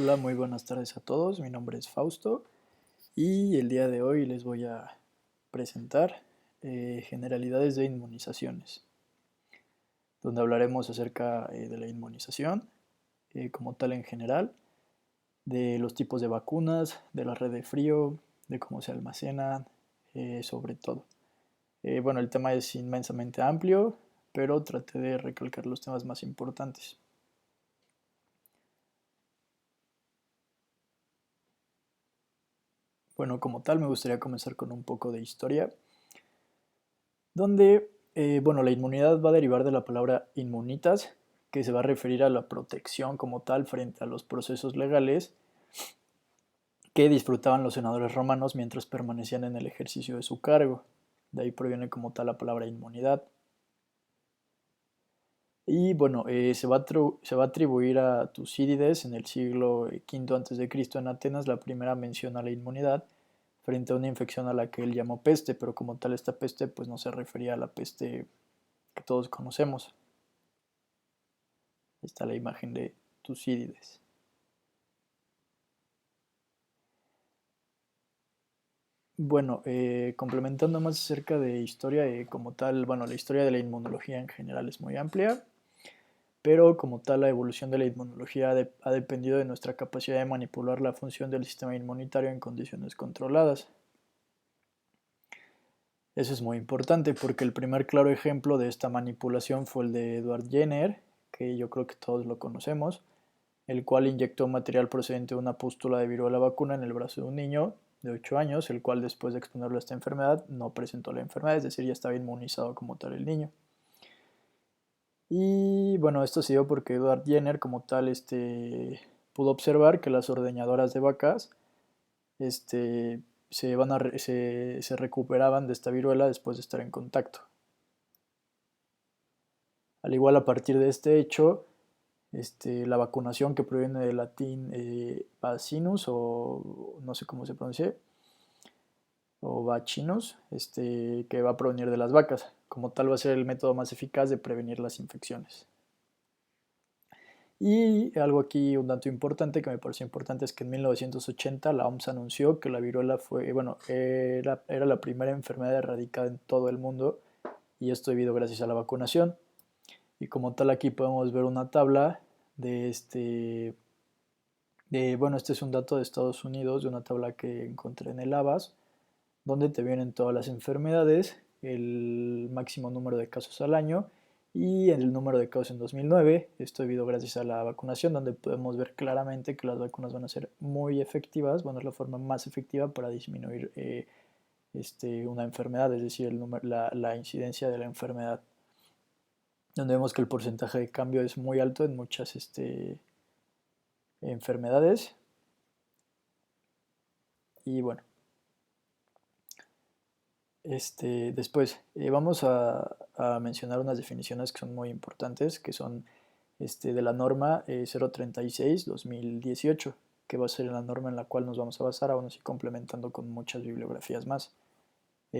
Hola, muy buenas tardes a todos. Mi nombre es Fausto y el día de hoy les voy a presentar generalidades de inmunizaciones, donde hablaremos acerca de la inmunización como tal en general, de los tipos de vacunas, de la red de frío, de cómo se almacenan, sobre todo. Bueno, el tema es inmensamente amplio, pero traté de recalcar los temas más importantes. Bueno, como tal, me gustaría comenzar con un poco de historia donde, bueno, la inmunidad va a derivar de la palabra inmunitas, que se va a referir a la protección como tal frente a los procesos legales que disfrutaban los senadores romanos mientras permanecían en el ejercicio de su cargo. De ahí proviene como tal la palabra inmunidad. Y bueno, se va a atribuir a Tucídides en el siglo V a.C. en Atenas la primera mención a la inmunidad frente a una infección a la que él llamó peste, pero como tal esta peste pues no se refería a la peste que todos conocemos. Ahí está la imagen de Tucídides. Bueno, complementando más acerca de historia, como tal, bueno, la historia de la inmunología en general es muy amplia, pero como tal la evolución de la inmunología ha dependido de nuestra capacidad de manipular la función del sistema inmunitario en condiciones controladas. Eso es muy importante porque el primer claro ejemplo de esta manipulación fue el de Edward Jenner, que yo creo que todos lo conocemos, el cual inyectó material procedente de una pústula de viruela vacuna en el brazo de un niño de 8 años, el cual después de exponerlo a esta enfermedad no presentó la enfermedad, es decir, ya estaba inmunizado como tal el niño. Y bueno, esto se dio porque Edward Jenner como tal pudo observar que las ordeñadoras de vacas se recuperaban de esta viruela después de estar en contacto. Al igual a partir de este hecho, la vacunación que proviene del latín vaccinus o no sé cómo se pronuncia, o vaccinus, que va a provenir de las vacas. Como tal va a ser el método más eficaz de prevenir las infecciones. Y algo aquí, un dato importante que me pareció importante es que en 1980 la OMS anunció que la viruela era la primera enfermedad erradicada en todo el mundo y esto debido gracias a la vacunación. Y como tal aquí podemos ver una tabla bueno, este es un dato de Estados Unidos, de una tabla que encontré en el ABAS, donde te vienen todas las enfermedades, el máximo número de casos al año y el número de casos en 2009. Esto debido gracias a la vacunación, donde podemos ver claramente que las vacunas van a ser muy efectivas, van a ser la forma más efectiva para disminuir una enfermedad, es decir, la incidencia de la enfermedad, donde vemos que el porcentaje de cambio es muy alto en muchas enfermedades. Y bueno, después vamos a mencionar unas definiciones que son muy importantes, que son de la norma 036-2018, que va a ser la norma en la cual nos vamos a basar, aún así complementando con muchas bibliografías más.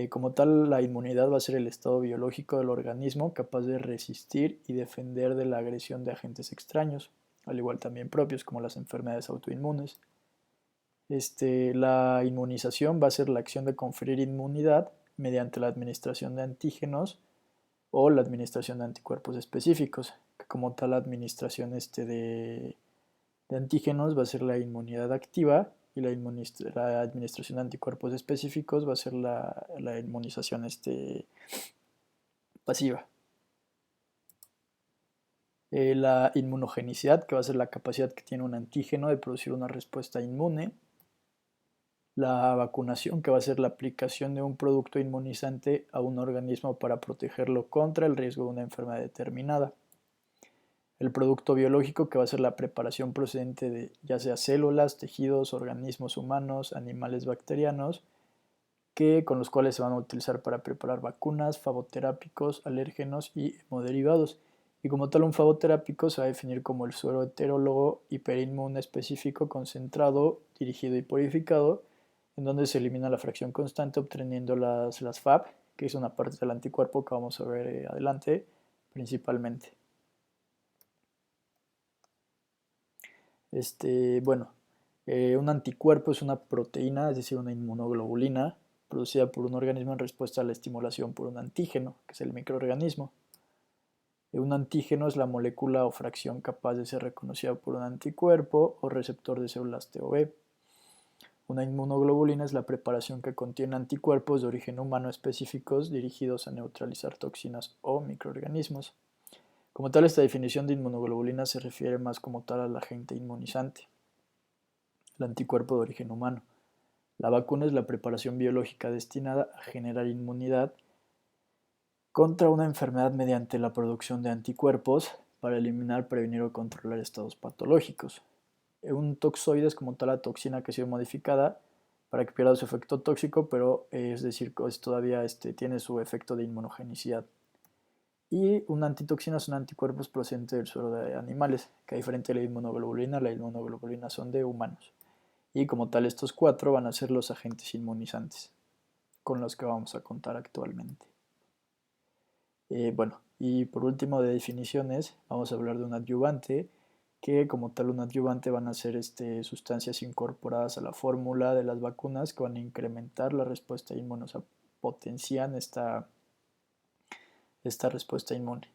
Como tal, la inmunidad va a ser el estado biológico del organismo capaz de resistir y defender de la agresión de agentes extraños, al igual también propios como las enfermedades autoinmunes. La inmunización va a ser la acción de conferir inmunidad mediante la administración de antígenos o la administración de anticuerpos específicos, que como tal la administración de antígenos va a ser la inmunidad activa y la administración de anticuerpos específicos va a ser la inmunización pasiva. La inmunogenicidad, que va a ser la capacidad que tiene un antígeno de producir una respuesta inmune. La vacunación, que va a ser la aplicación de un producto inmunizante a un organismo para protegerlo contra el riesgo de una enfermedad determinada. El producto biológico, que va a ser la preparación procedente de ya sea células, tejidos, organismos humanos, animales bacterianos, con los cuales se van a utilizar para preparar vacunas, favoterápicos, alérgenos y hemoderivados. Y como tal, un favoterápico se va a definir como el suero heterólogo hiperinmune específico concentrado, dirigido y purificado, en donde se elimina la fracción constante obteniendo las FAB, que es una parte del anticuerpo que vamos a ver adelante principalmente. Bueno, un anticuerpo es una proteína, es decir, una inmunoglobulina, producida por un organismo en respuesta a la estimulación por un antígeno, que es el microorganismo. Un antígeno es la molécula o fracción capaz de ser reconocida por un anticuerpo o receptor de células T o B. Una inmunoglobulina es la preparación que contiene anticuerpos de origen humano específicos dirigidos a neutralizar toxinas o microorganismos. Como tal, esta definición de inmunoglobulina se refiere más como tal al agente inmunizante, el anticuerpo de origen humano. La vacuna es la preparación biológica destinada a generar inmunidad contra una enfermedad mediante la producción de anticuerpos para eliminar, prevenir o controlar estados patológicos. Un toxoide es como tal la toxina que ha sido modificada para que pierda su efecto tóxico, pero es decir, todavía tiene su efecto de inmunogenicidad. Y una antitoxina son anticuerpos procedentes del suero de animales, que a diferencia de la inmunoglobulina son de humanos. Y como tal, estos cuatro van a ser los agentes inmunizantes con los que vamos a contar actualmente. Bueno, y por último de definiciones, vamos a hablar de un adyuvante, que como tal un adyuvante van a ser sustancias incorporadas a la fórmula de las vacunas que van a incrementar la respuesta inmune, o sea, potencian esta respuesta inmune.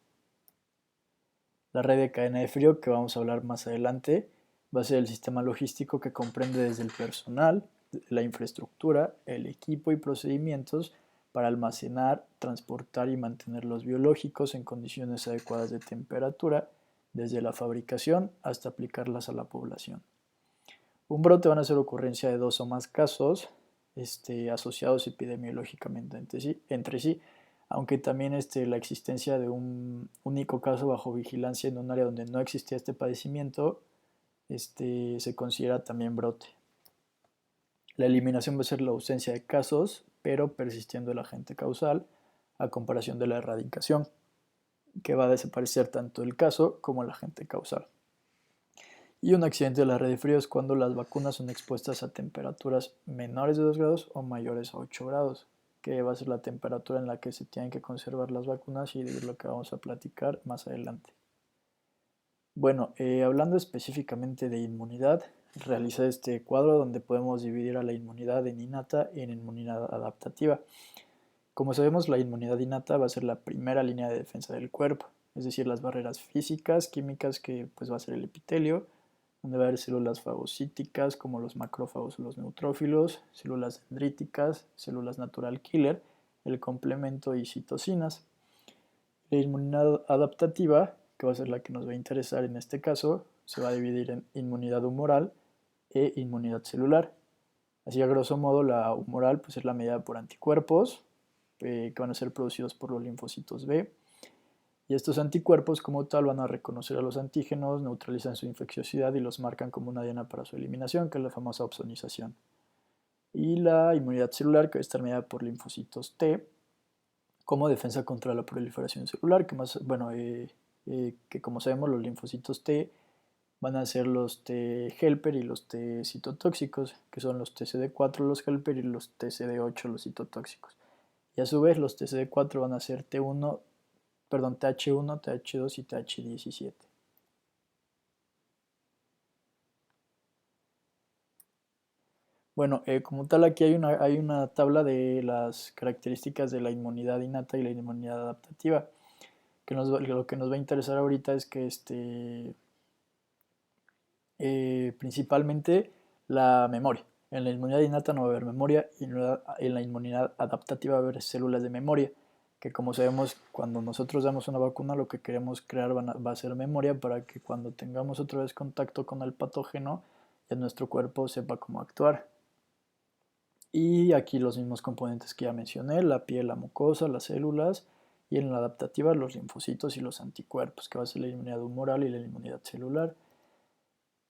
La red de cadena de frío, que vamos a hablar más adelante, va a ser el sistema logístico que comprende desde el personal, la infraestructura, el equipo y procedimientos para almacenar, transportar y mantener los biológicos en condiciones adecuadas de temperatura, desde la fabricación hasta aplicarlas a la población. Un brote van a ser ocurrencia de dos o más casos asociados epidemiológicamente entre sí, aunque también la existencia de un único caso bajo vigilancia en un área donde no existía este padecimiento se considera también brote. La eliminación va a ser la ausencia de casos, pero persistiendo el agente causal, a comparación de la erradicación, que va a desaparecer tanto el caso como el agente causal. Y un accidente de la red de frío es cuando las vacunas son expuestas a temperaturas menores de 2 grados o mayores a 8 grados, que va a ser la temperatura en la que se tienen que conservar las vacunas y de lo que vamos a platicar más adelante. Bueno, hablando específicamente de inmunidad, realiza este cuadro donde podemos dividir a la inmunidad en innata y en inmunidad adaptativa. Como sabemos, la inmunidad innata va a ser la primera línea de defensa del cuerpo, es decir, las barreras físicas, químicas, que pues va a ser el epitelio, donde va a haber células fagocíticas como los macrófagos o los neutrófilos, células dendríticas, células natural killer, el complemento y citocinas. La inmunidad adaptativa, que va a ser la que nos va a interesar en este caso, se va a dividir en inmunidad humoral e inmunidad celular. Así a grosso modo, la humoral pues, es la medida por anticuerpos que van a ser producidos por los linfocitos B. Y estos anticuerpos como tal van a reconocer a los antígenos, neutralizan su infecciosidad y los marcan como una diana para su eliminación, que es la famosa opsonización. Y la inmunidad celular, que va a estar medida por linfocitos T, como defensa contra la proliferación celular, que como sabemos los linfocitos T van a ser los T helper y los T citotóxicos, que son los TCD4 los helper y los TCD8 los citotóxicos. Y a su vez los TCD4 van a ser TH1, TH2 y TH17. Bueno, como tal aquí hay una tabla de las características de la inmunidad innata y la inmunidad adaptativa. Lo que nos va a interesar ahorita es que principalmente la memoria. En la inmunidad innata no va a haber memoria y en la inmunidad adaptativa va a haber células de memoria, que como sabemos cuando nosotros damos una vacuna lo que queremos crear va a ser memoria para que cuando tengamos otra vez contacto con el patógeno ya nuestro cuerpo sepa cómo actuar. Y aquí los mismos componentes que ya mencioné, la piel, la mucosa, las células y en la adaptativa los linfocitos y los anticuerpos, que va a ser la inmunidad humoral y la inmunidad celular.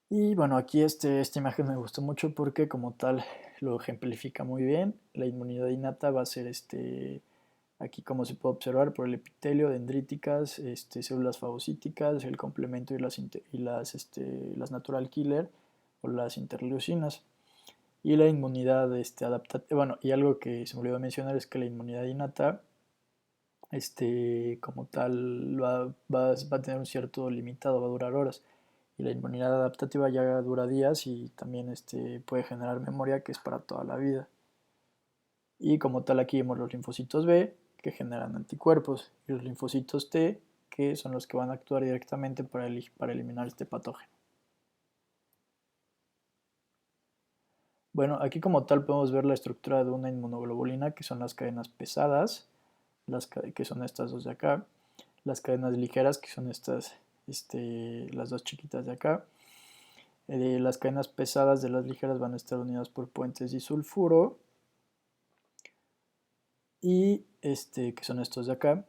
Y bueno, aquí esta imagen me gustó mucho porque como tal lo ejemplifica muy bien. La inmunidad innata va a ser aquí como se puede observar por el epitelio, dendríticas, células fagocíticas, el complemento y las natural killer o las interleucinas. Y la inmunidad adaptativa, bueno, y algo que se me olvidó mencionar es que la inmunidad innata, como tal, va a tener un cierto limitado, va a durar horas. Y la inmunidad adaptativa ya dura días y también puede generar memoria, que es para toda la vida. Y como tal aquí vemos los linfocitos B, que generan anticuerpos, y los linfocitos T, que son los que van a actuar directamente para eliminar este patógeno. Bueno, aquí como tal podemos ver la estructura de una inmunoglobulina, que son las cadenas pesadas, que son estas dos de acá, las cadenas ligeras, que son las dos chiquitas de acá. Las cadenas pesadas de las ligeras van a estar unidas por puentes disulfuro, y que son estos de acá,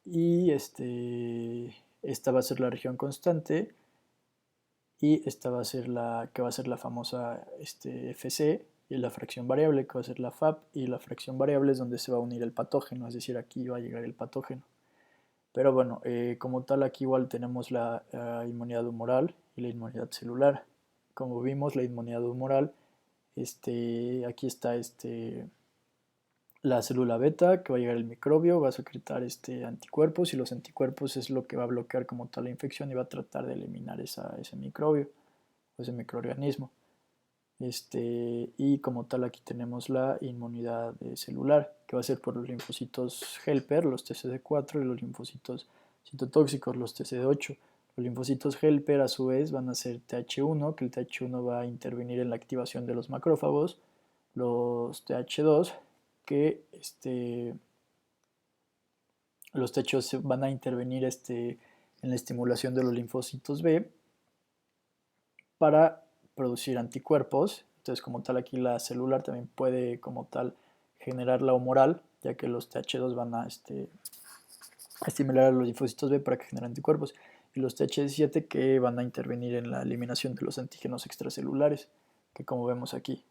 y esta va a ser la región constante, y esta va a ser la famosa FC, y la fracción variable, que va a ser la FAP, y la fracción variable es donde se va a unir el patógeno, es decir, aquí va a llegar el patógeno. Pero bueno, como tal aquí igual tenemos la inmunidad humoral y la inmunidad celular. Como vimos, la inmunidad humoral, aquí está la célula beta, que va a llegar el microbio, va a secretar anticuerpos, y los anticuerpos es lo que va a bloquear como tal la infección y va a tratar de eliminar ese microbio o ese microorganismo. Y como tal aquí tenemos la inmunidad celular, que va a ser por los linfocitos helper, los TCD4, y los linfocitos citotóxicos, los TCD8. Los linfocitos helper a su vez van a ser TH1, que el TH1 va a intervenir en la activación de los macrófagos, los TH2, que los TH2 van a intervenir en la estimulación de los linfocitos B para producir anticuerpos. Entonces, como tal, aquí la celular también puede, como tal, generar la humoral, ya que los TH2 van a estimular a los linfocitos B para que generen anticuerpos, y los TH7 que van a intervenir en la eliminación de los antígenos extracelulares, que como vemos aquí.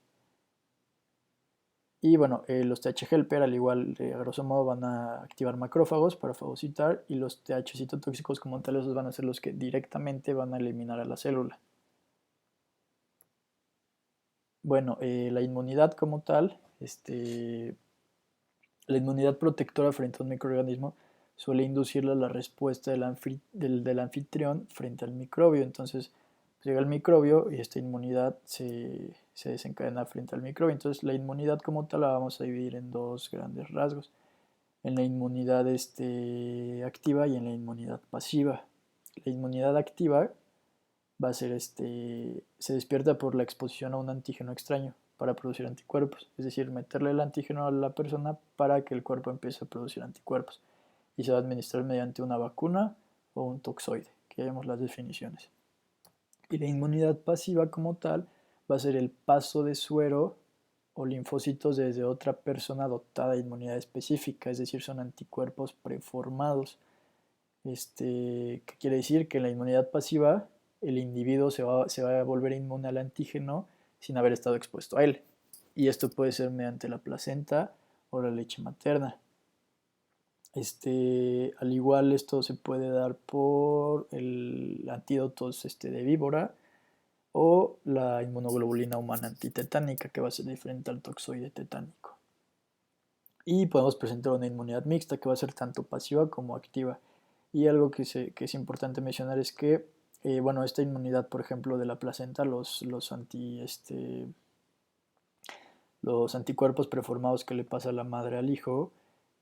Y bueno, los TH helper, al igual, a grosso modo, van a activar macrófagos para fagocitar, y los TH citotóxicos como tal, esos van a ser los que directamente van a eliminar a la célula. Bueno, la inmunidad como tal, la inmunidad protectora frente a un microorganismo suele inducirle a la respuesta del anfitrión frente al microbio. Entonces, pues, llega el microbio y esta inmunidad se desencadena frente al microbio. Entonces, la inmunidad como tal la vamos a dividir en dos grandes rasgos: en la inmunidad activa y en la inmunidad pasiva. La inmunidad activa va a ser se despierta por la exposición a un antígeno extraño para producir anticuerpos, es decir, meterle el antígeno a la persona para que el cuerpo empiece a producir anticuerpos, y se va a administrar mediante una vacuna o un toxoide, que ya vemos las definiciones. Y la inmunidad pasiva como tal va a ser el paso de suero o linfocitos desde otra persona dotada de inmunidad específica, es decir, son anticuerpos preformados. ¿Qué quiere decir? Que en la inmunidad pasiva el individuo se va a volver inmune al antígeno sin haber estado expuesto a él. Y esto puede ser mediante la placenta o la leche materna. Al igual esto se puede dar por el antídotos de víbora o la inmunoglobulina humana antitetánica, que va a ser diferente al toxoide tetánico. Y podemos presentar una inmunidad mixta, que va a ser tanto pasiva como activa. Y algo que es importante mencionar es que, bueno, esta inmunidad, por ejemplo, de la placenta, los anticuerpos preformados que le pasa a la madre al hijo,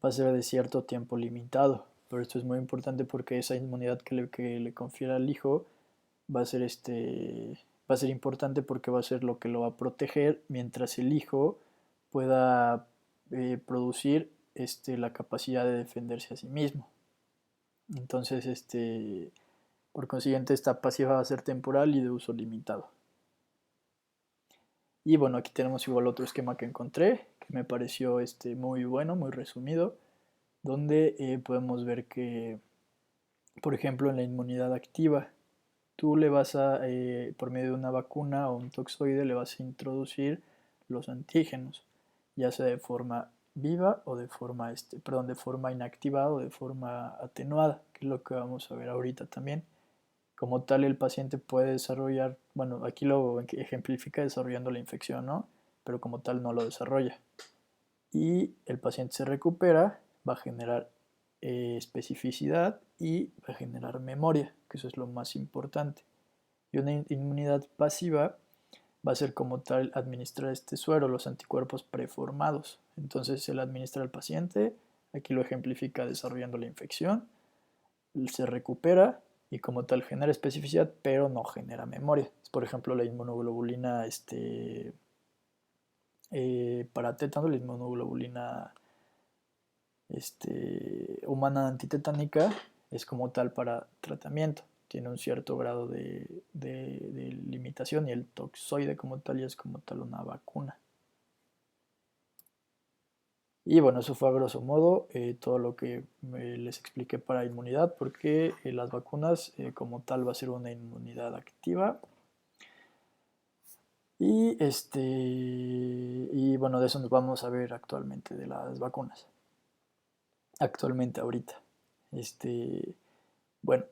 va a ser de cierto tiempo limitado. Pero esto es muy importante porque esa inmunidad que le confiere al hijo va a ser, va a ser importante, porque va a ser lo que lo va a proteger mientras el hijo pueda producir la capacidad de defenderse a sí mismo. Entonces, por consiguiente, esta pasiva va a ser temporal y de uso limitado. Y bueno, aquí tenemos igual otro esquema que encontré, que me pareció muy bueno, muy resumido, donde podemos ver que, por ejemplo, en la inmunidad activa, tú le vas por medio de una vacuna o un toxoide, le vas a introducir los antígenos, ya sea de forma viva o de forma inactivada o de forma atenuada, que es lo que vamos a ver ahorita también. Como tal, el paciente puede desarrollar, bueno, aquí lo ejemplifica desarrollando la infección, ¿no? Pero como tal no lo desarrolla. Y el paciente se recupera, va a generar especificidad y va a generar memoria, que eso es lo más importante. Y una inmunidad pasiva va a ser como tal administrar este suero, los anticuerpos preformados. Entonces se le administra al paciente, aquí lo ejemplifica desarrollando la infección, se recupera y como tal genera especificidad, pero no genera memoria. Por ejemplo, la inmunoglobulina para tétano, la inmunoglobulina humana antitetánica es como tal para tratamiento. Tiene un cierto grado de limitación y el toxoide como tal ya es como tal una vacuna. Y bueno, eso fue a grosso modo todo lo que les expliqué para inmunidad, porque las vacunas como tal va a ser una inmunidad activa. Y bueno, de eso nos vamos a ver actualmente, de las vacunas. Actualmente, ahorita. Bueno,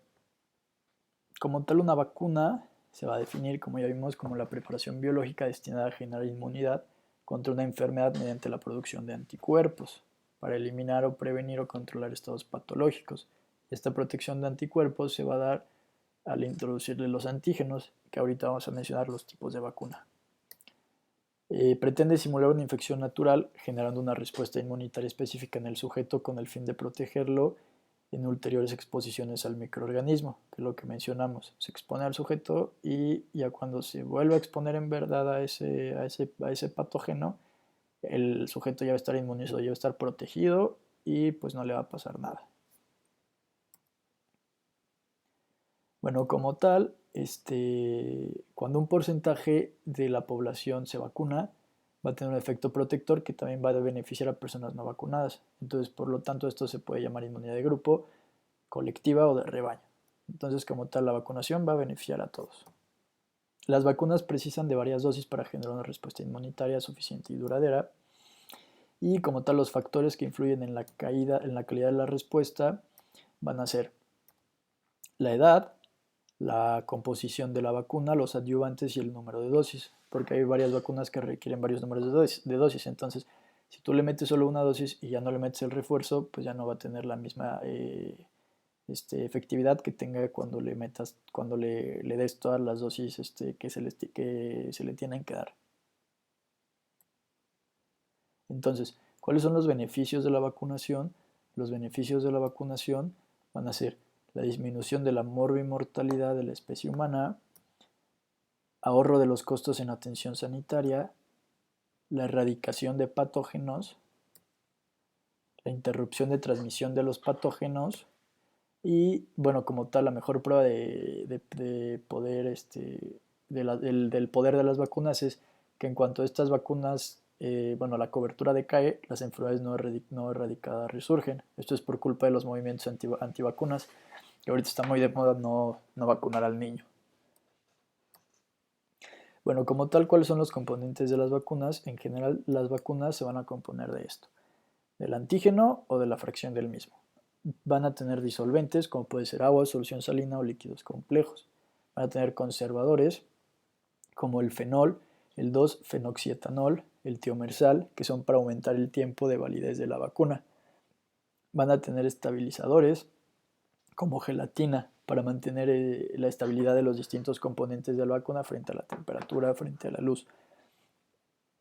como tal una vacuna se va a definir, como ya vimos, como la preparación biológica destinada a generar inmunidad contra una enfermedad mediante la producción de anticuerpos para eliminar o prevenir o controlar estados patológicos. Esta protección de anticuerpos se va a dar al introducirle los antígenos, que ahorita vamos a mencionar los tipos de vacuna. Pretende simular una infección natural generando una respuesta inmunitaria específica en el sujeto con el fin de protegerlo en ulteriores exposiciones al microorganismo, que es lo que mencionamos. Se expone al sujeto y ya cuando se vuelve a exponer en verdad a ese patógeno, el sujeto ya va a estar inmunizado, ya va a estar protegido y pues no le va a pasar nada. Bueno, como tal, cuando un porcentaje de la población se vacuna, va a tener un efecto protector que también va a beneficiar a personas no vacunadas. Entonces, por lo tanto, esto se puede llamar inmunidad de grupo, colectiva o de rebaño. Entonces, como tal, la vacunación va a beneficiar a todos. Las vacunas precisan de varias dosis para generar una respuesta inmunitaria suficiente y duradera. Y como tal, los factores que influyen en la calidad de la respuesta van a ser la edad, la composición de la vacuna, los adyuvantes y el número de dosis, porque hay varias vacunas que requieren varios números de dosis. Entonces, si tú le metes solo una dosis y ya no le metes el refuerzo, pues ya no va a tener la misma efectividad que tenga cuando le des todas las dosis que se le tienen que dar. Entonces, ¿cuáles son los beneficios de la vacunación? Los beneficios de la vacunación van a ser la disminución de la morbimortalidad de la especie humana, ahorro de los costos en atención sanitaria, la erradicación de patógenos, la interrupción de transmisión de los patógenos y, bueno, como tal, la mejor prueba de poder, del poder de las vacunas es que en cuanto a estas vacunas, bueno, la cobertura decae, las enfermedades no erradicadas resurgen. Esto es por culpa de los movimientos antivacunas, que ahorita está muy de moda no vacunar al niño. Bueno, como tal, ¿cuáles son los componentes de las vacunas? En general, las vacunas se van a componer de esto, del antígeno o de la fracción del mismo. Van a tener disolventes, como puede ser agua, solución salina o líquidos complejos. Van a tener conservadores, como el fenol, el 2-fenoxietanol, el tiomersal, que son para aumentar el tiempo de validez de la vacuna. Van a tener estabilizadores, como gelatina, para mantener la estabilidad de los distintos componentes de la vacuna frente a la temperatura, frente a la luz,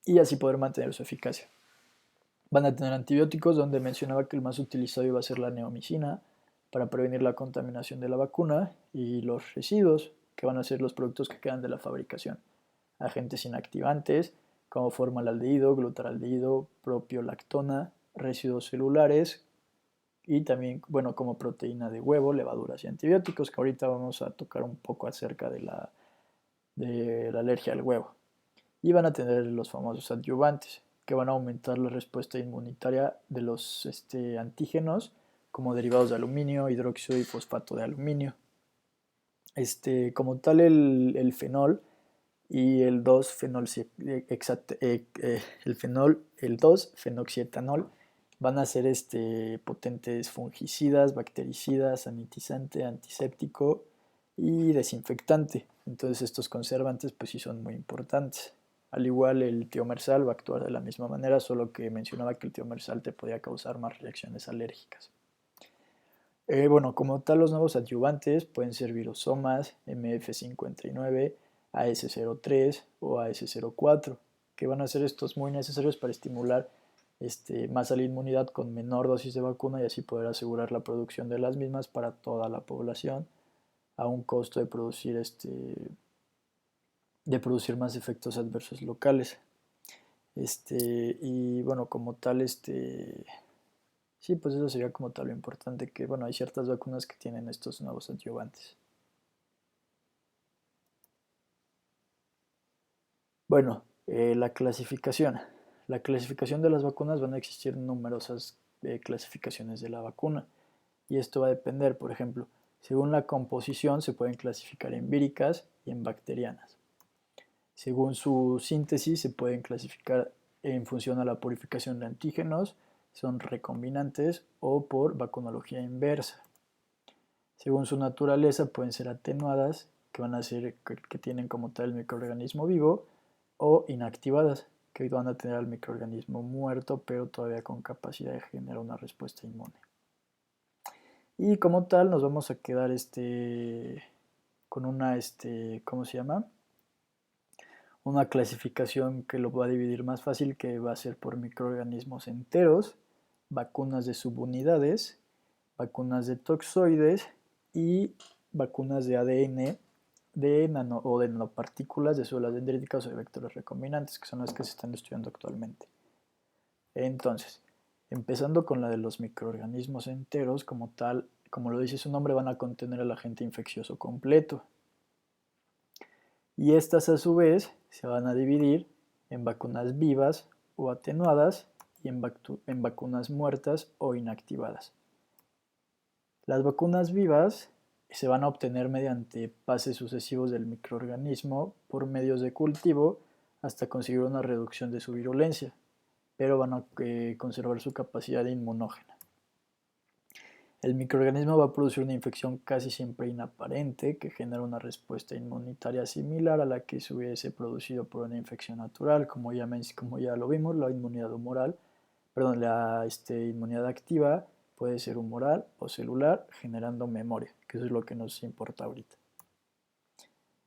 y así poder mantener su eficacia. Van a tener antibióticos, donde mencionaba que el más utilizado iba a ser la neomicina, para prevenir la contaminación de la vacuna, y los residuos, que van a ser los productos que quedan de la fabricación. Agentes inactivantes, como formaldehído, glutaraldehído, propiolactona, residuos celulares, y también, bueno, como proteína de huevo, levaduras y antibióticos, que ahorita vamos a tocar un poco acerca de la alergia al huevo. Y van a tener los famosos adyuvantes, que van a aumentar la respuesta inmunitaria de los antígenos, como derivados de aluminio, hidróxido y fosfato de aluminio. Como tal, el fenol y el 2-fenoxietanol van a ser potentes fungicidas, bactericidas, sanitizante, antiséptico y desinfectante. Entonces estos conservantes pues sí son muy importantes. Al igual el tiomersal va a actuar de la misma manera, solo que mencionaba que el tiomersal te podía causar más reacciones alérgicas. Bueno, como tal, los nuevos adyuvantes pueden ser virosomas, MF59, AS03 o AS04, que van a ser estos muy necesarios para estimular más a la inmunidad con menor dosis de vacuna y así poder asegurar la producción de las mismas para toda la población a un costo de producir más efectos adversos locales. Y bueno, como tal, sí, pues eso sería como tal lo importante, que bueno, hay ciertas vacunas que tienen estos nuevos adyuvantes. Bueno, la clasificación. La clasificación de las vacunas van a existir numerosas clasificaciones de la vacuna y esto va a depender, por ejemplo, según la composición se pueden clasificar en víricas y en bacterianas. Según su síntesis se pueden clasificar en función a la purificación de antígenos, son recombinantes o por vacunología inversa. Según su naturaleza pueden ser atenuadas, que van a ser que tienen como tal el microorganismo vivo, o inactivadas, que van a tener al microorganismo muerto, pero todavía con capacidad de generar una respuesta inmune. Y como tal nos vamos a quedar con una, ¿cómo se llama? Una clasificación que lo va a dividir más fácil, que va a ser por microorganismos enteros, vacunas de subunidades, vacunas de toxoides y vacunas de ADN de nano o de nanopartículas de células dendríticas o de vectores recombinantes, que son las que se están estudiando actualmente. Entonces, empezando con la de los microorganismos enteros, como tal, como lo dice su nombre, van a contener el agente infeccioso completo. Y estas a su vez se van a dividir en vacunas vivas o atenuadas y en vacunas muertas o inactivadas. Las vacunas vivas se van a obtener mediante pases sucesivos del microorganismo por medios de cultivo hasta conseguir una reducción de su virulencia, pero van a conservar su capacidad inmunógena. El microorganismo va a producir una infección casi siempre inaparente que genera una respuesta inmunitaria similar a la que se hubiese producido por una infección natural, como ya lo vimos, la inmunidad humoral, perdón, la inmunidad activa puede ser humoral o celular, generando memoria, que eso es lo que nos importa ahorita.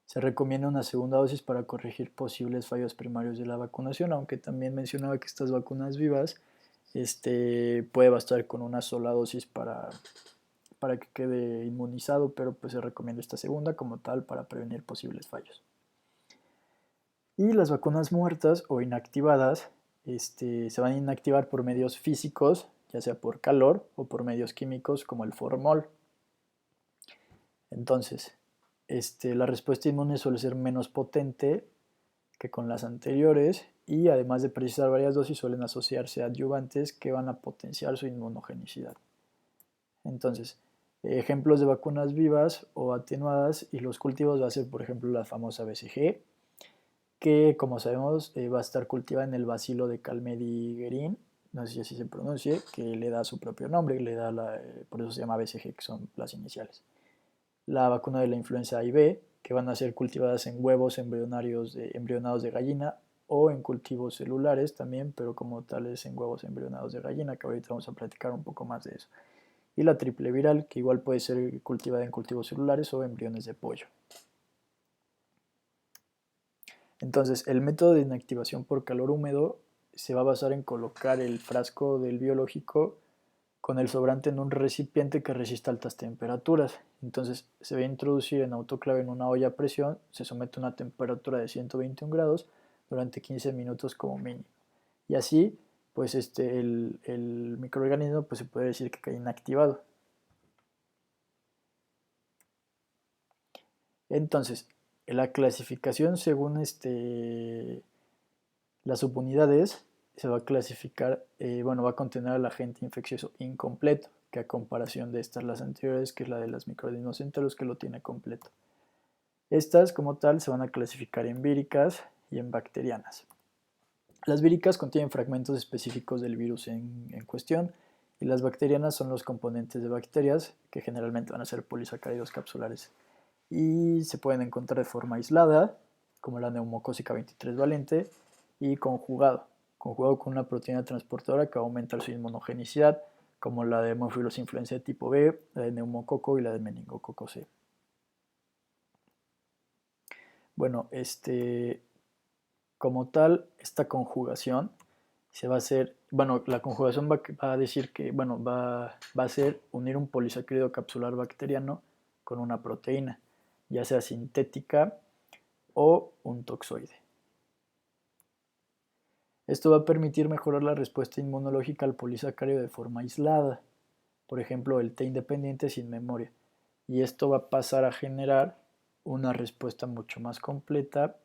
Se recomienda una segunda dosis para corregir posibles fallos primarios de la vacunación, aunque también mencionaba que estas vacunas vivas puede bastar con una sola dosis para que quede inmunizado, pero pues se recomienda esta segunda como tal para prevenir posibles fallos. Y las vacunas muertas o inactivadas se van a inactivar por medios físicos, ya sea por calor o por medios químicos como el formol. Entonces, la respuesta inmune suele ser menos potente que con las anteriores y además de precisar varias dosis suelen asociarse a adyuvantes que van a potenciar su inmunogenicidad. Entonces, ejemplos de vacunas vivas o atenuadas y los cultivos va a ser, por ejemplo, la famosa BCG, que como sabemos va a estar cultivada en el bacilo de Calmedi-Guerin, no sé si así se pronuncie, que le da su propio nombre, por eso se llama BCG, que son las iniciales. La vacuna de la influenza A y B, que van a ser cultivadas en huevos embrionados de gallina o en cultivos celulares también, pero como tales en huevos embrionados de gallina, que ahorita vamos a platicar un poco más de eso. Y la triple viral, que igual puede ser cultivada en cultivos celulares o embriones de pollo. Entonces, el método de inactivación por calor húmedo se va a basar en colocar el frasco del biológico con el sobrante en un recipiente que resista altas temperaturas. Entonces, se va a introducir en autoclave en una olla a presión, se somete a una temperatura de 121 grados durante 15 minutos como mínimo. Y así, pues el microorganismo pues, se puede decir que queda inactivado. Entonces, la clasificación según las subunidades se va a clasificar, va a contener al agente infeccioso incompleto, que a comparación de estas las anteriores, que es la de los microorganismos enteros, que lo tiene completo. Estas, como tal, se van a clasificar en víricas y en bacterianas. Las víricas contienen fragmentos específicos del virus en cuestión, y las bacterianas son los componentes de bacterias, que generalmente van a ser polisacáridos capsulares y se pueden encontrar de forma aislada, como la neumocócica 23 valente, y conjugado con una proteína transportadora que va a aumentar su inmunogenicidad, como la de hemófilos influenza de tipo B, la de neumococo y la de meningococo C. Bueno, como tal, esta conjugación se va a hacer, bueno, la conjugación va a decir que, bueno, va a ser unir un polisacárido capsular bacteriano con una proteína, ya sea sintética o un toxoide. Esto va a permitir mejorar la respuesta inmunológica al polisacárido de forma aislada, por ejemplo, el T independiente sin memoria, y esto va a pasar a generar una respuesta mucho más completa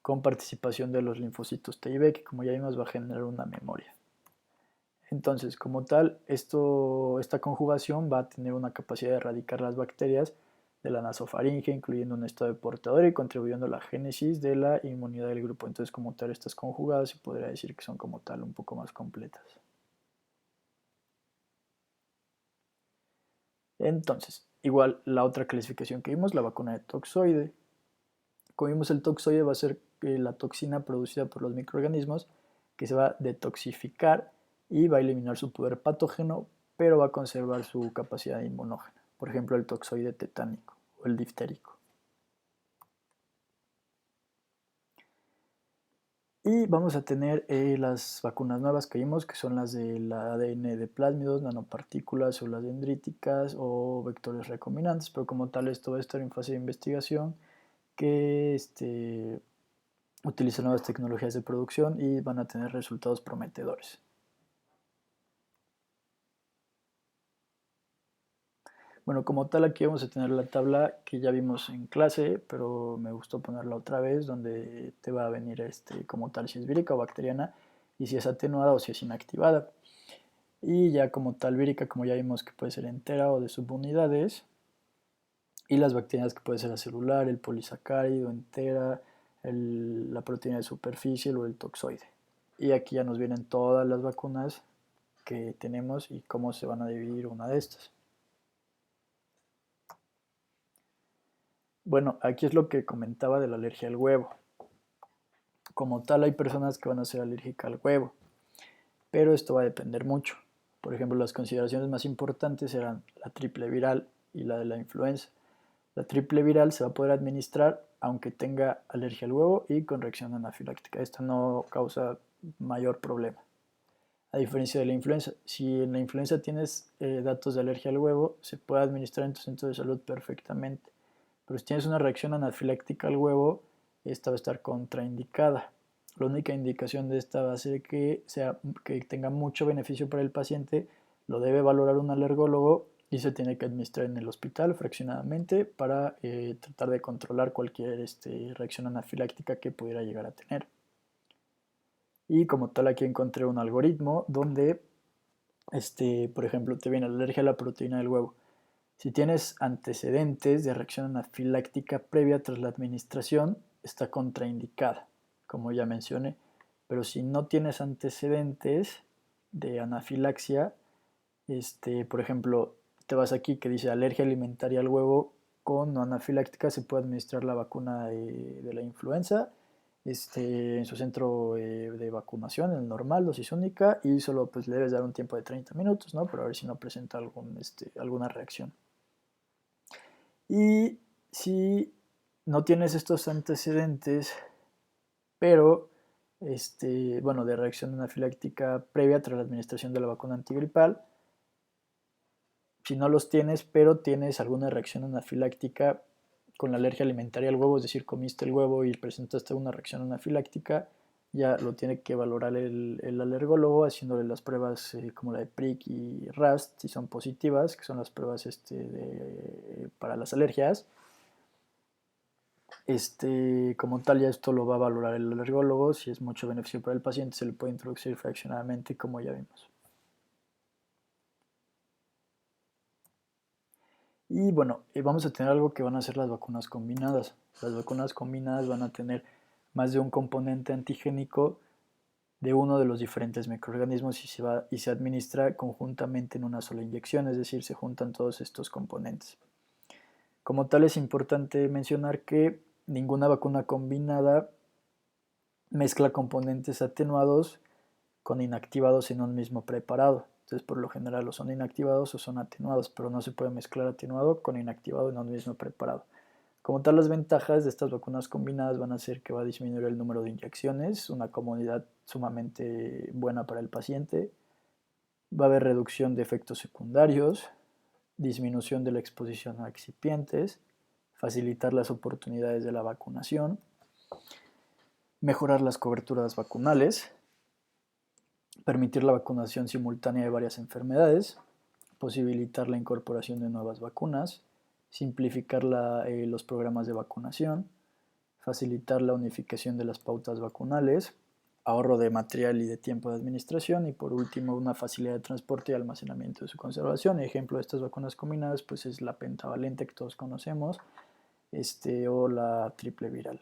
con participación de los linfocitos T y B, que como ya vimos va a generar una memoria. Entonces, como tal, esta conjugación va a tener una capacidad de erradicar las bacterias de la nasofaringe, incluyendo un estado de portador y contribuyendo a la génesis de la inmunidad del grupo. Entonces, como tal, estas conjugadas se podría decir que son como tal un poco más completas. Entonces, igual la otra clasificación que vimos, la vacuna de toxoide. Como vimos, el toxoide va a ser la toxina producida por los microorganismos que se va a detoxificar y va a eliminar su poder patógeno, pero va a conservar su capacidad inmunógena. Por ejemplo, el toxoide tetánico o el diftérico. Y vamos a tener las vacunas nuevas que vimos, que son las del ADN de plásmidos, nanopartículas, células dendríticas o vectores recombinantes, pero como tal esto va a estar en fase de investigación, que utilizan nuevas tecnologías de producción y van a tener resultados prometedores. Bueno, como tal aquí vamos a tener la tabla que ya vimos en clase, pero me gustó ponerla otra vez, donde te va a venir como tal si es vírica o bacteriana y si es atenuada o si es inactivada. Y ya como tal vírica, como ya vimos que puede ser entera o de subunidades, y las bacterias que puede ser acelular, el polisacárido, entera, la proteína de superficie o el toxoide. Y aquí ya nos vienen todas las vacunas que tenemos y cómo se van a dividir una de estas. Bueno, aquí es lo que comentaba de la alergia al huevo. Como tal, hay personas que van a ser alérgicas al huevo, pero esto va a depender mucho. Por ejemplo, las consideraciones más importantes serán la triple viral y la de la influenza. La triple viral se va a poder administrar aunque tenga alergia al huevo y con reacción anafiláctica. Esto no causa mayor problema. A diferencia de la influenza, si en la influenza tienes datos de alergia al huevo, se puede administrar en tu centro de salud perfectamente. Pero si tienes una reacción anafiláctica al huevo, esta va a estar contraindicada. La única indicación de esta va a ser que tenga mucho beneficio para el paciente, lo debe valorar un alergólogo y se tiene que administrar en el hospital fraccionadamente para tratar de controlar cualquier reacción anafiláctica que pudiera llegar a tener. Y como tal aquí encontré un algoritmo donde, por ejemplo, te viene la alergia a la proteína del huevo. Si tienes antecedentes de reacción anafiláctica previa tras la administración, está contraindicada, como ya mencioné. Pero si no tienes antecedentes de anafilaxia, por ejemplo, te vas aquí que dice alergia alimentaria al huevo con no anafiláctica, se puede administrar la vacuna de la influenza en su centro de vacunación, el normal, dosis única, y solo pues le debes dar un tiempo de 30 minutos, ¿no? Para ver si no presenta alguna reacción. Y si no tienes estos antecedentes, pero, bueno, de reacción anafiláctica previa tras la administración de la vacuna antigripal, si no los tienes, pero tienes alguna reacción anafiláctica con la alergia alimentaria al huevo, es decir, comiste el huevo y presentaste una reacción anafiláctica, ya lo tiene que valorar el alergólogo haciéndole las pruebas como la de PRIC y RAST, si son positivas, que son las pruebas para las alergias. Como tal, ya esto lo va a valorar el alergólogo, si es mucho beneficio para el paciente, se le puede introducir fraccionadamente, como ya vimos. Y bueno, vamos a tener algo que van a ser las vacunas combinadas. Las vacunas combinadas van a tener más de un componente antigénico de uno de los diferentes microorganismos y se administra conjuntamente en una sola inyección, es decir, se juntan todos estos componentes. Como tal, es importante mencionar que ninguna vacuna combinada mezcla componentes atenuados con inactivados en un mismo preparado. Entonces, por lo general, o son inactivados o son atenuados, pero no se puede mezclar atenuado con inactivado en un mismo preparado. Como tal, las ventajas de estas vacunas combinadas van a ser que va a disminuir el número de inyecciones, una comodidad sumamente buena para el paciente, va a haber reducción de efectos secundarios, disminución de la exposición a excipientes, facilitar las oportunidades de la vacunación, mejorar las coberturas vacunales, permitir la vacunación simultánea de varias enfermedades, posibilitar la incorporación de nuevas vacunas, simplificar los programas de vacunación, facilitar la unificación de las pautas vacunales, ahorro de material y de tiempo de administración y por último una facilidad de transporte y almacenamiento de su conservación. Ejemplo de estas vacunas combinadas pues es la pentavalente que todos conocemos o la triple viral.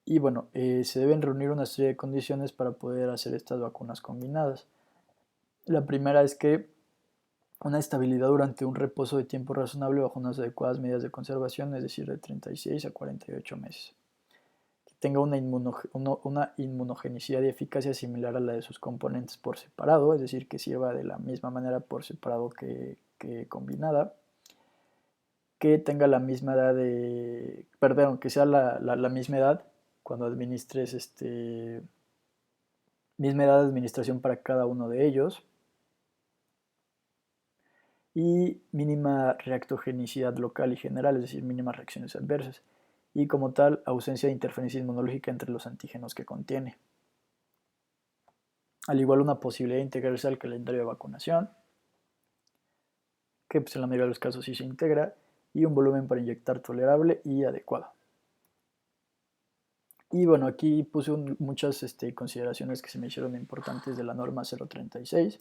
Y bueno, se deben reunir una serie de condiciones para poder hacer estas vacunas combinadas. La primera es que una estabilidad durante un reposo de tiempo razonable bajo unas adecuadas medidas de conservación, es decir, de 36 a 48 meses. Que tenga una inmunogenicidad y eficacia similar a la de sus componentes por separado, es decir, que sirva de la misma manera por separado que combinada. Que tenga la misma edad que sea la misma edad cuando administres misma edad de administración para cada uno de ellos y mínima reactogenicidad local y general, es decir, mínimas reacciones adversas y como tal ausencia de interferencia inmunológica entre los antígenos que contiene. Al igual una posibilidad de integrarse al calendario de vacunación, que pues en la mayoría de los casos sí se integra, y un volumen para inyectar tolerable y adecuado. Y bueno, aquí puse muchas consideraciones que se me hicieron importantes de la norma 036.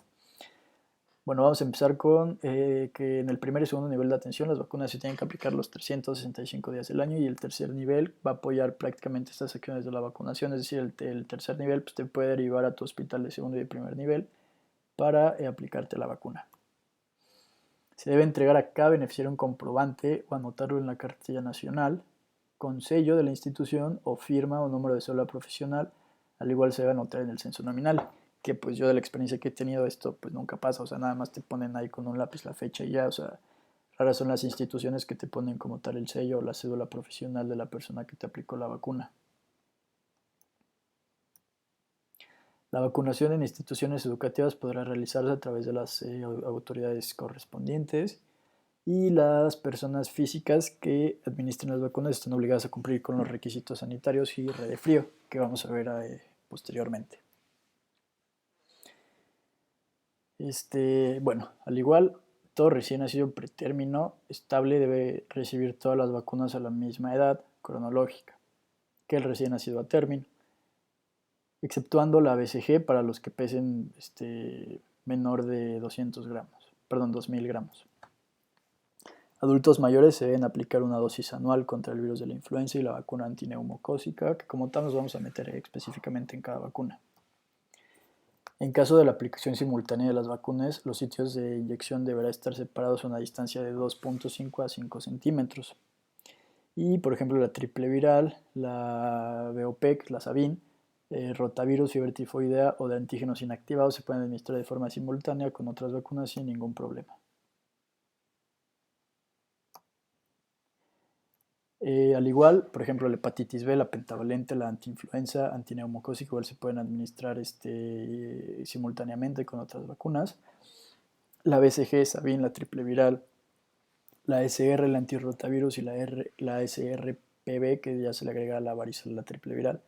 Bueno, vamos a empezar con que en el primer y segundo nivel de atención las vacunas se tienen que aplicar los 365 días del año y el tercer nivel va a apoyar prácticamente estas acciones de la vacunación, es decir, el tercer nivel pues, te puede derivar a tu hospital de segundo y de primer nivel para aplicarte la vacuna. Se debe entregar a cada beneficiario un comprobante o anotarlo en la cartilla nacional con sello de la institución o firma o número de cédula profesional, al igual se debe anotar en el censo nominal, que pues yo de la experiencia que he tenido esto pues nunca pasa, o sea, nada más te ponen ahí con un lápiz la fecha y ya, o sea, raras son las instituciones que te ponen como tal el sello o la cédula profesional de la persona que te aplicó la vacuna. La vacunación en instituciones educativas podrá realizarse a través de las autoridades correspondientes y las personas físicas que administren las vacunas están obligadas a cumplir con los requisitos sanitarios y red de frío, que vamos a ver posteriormente. Bueno, al igual, todo recién nacido pretérmino estable debe recibir todas las vacunas a la misma edad cronológica que el recién nacido a término, exceptuando la BCG para los que pesen menor de 200 gramos, perdón, 2000 gramos. Adultos mayores se deben aplicar una dosis anual contra el virus de la influenza y la vacuna antineumocócica, que como tal nos vamos a meter específicamente en cada vacuna. En caso de la aplicación simultánea de las vacunas, los sitios de inyección deberán estar separados a una distancia de 2.5 a 5 centímetros. Y por ejemplo la triple viral, la BOPEC, la Sabin, rotavirus, fiebre tifoidea o de antígenos inactivados se pueden administrar de forma simultánea con otras vacunas sin ningún problema. Al igual, por ejemplo, la hepatitis B, la pentavalente, la antiinfluenza, antineumocócica, igual se pueden administrar simultáneamente con otras vacunas. La BCG, Sabin, la triple viral, la SR, el antirrotavirus y la SRPB, que ya se le agrega a la varicela, la triple viral.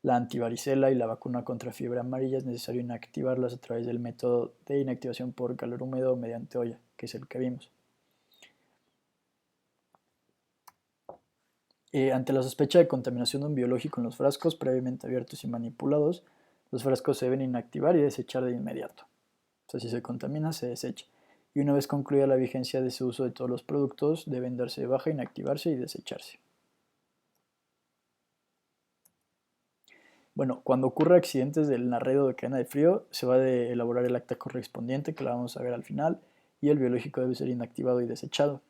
La antivaricela y la vacuna contra fiebre amarilla es necesario inactivarlas a través del método de inactivación por calor húmedo mediante olla, que es el que vimos. Ante la sospecha de contaminación de un biológico en los frascos previamente abiertos y manipulados, los frascos se deben inactivar y desechar de inmediato. O sea, si se contamina, se desecha. Y una vez concluida la vigencia de su uso de todos los productos, deben darse de baja, inactivarse y desecharse. Bueno, cuando ocurra accidentes del narredo de cadena de frío, se va a elaborar el acta correspondiente, que la vamos a ver al final, y el biológico debe ser inactivado y desechado.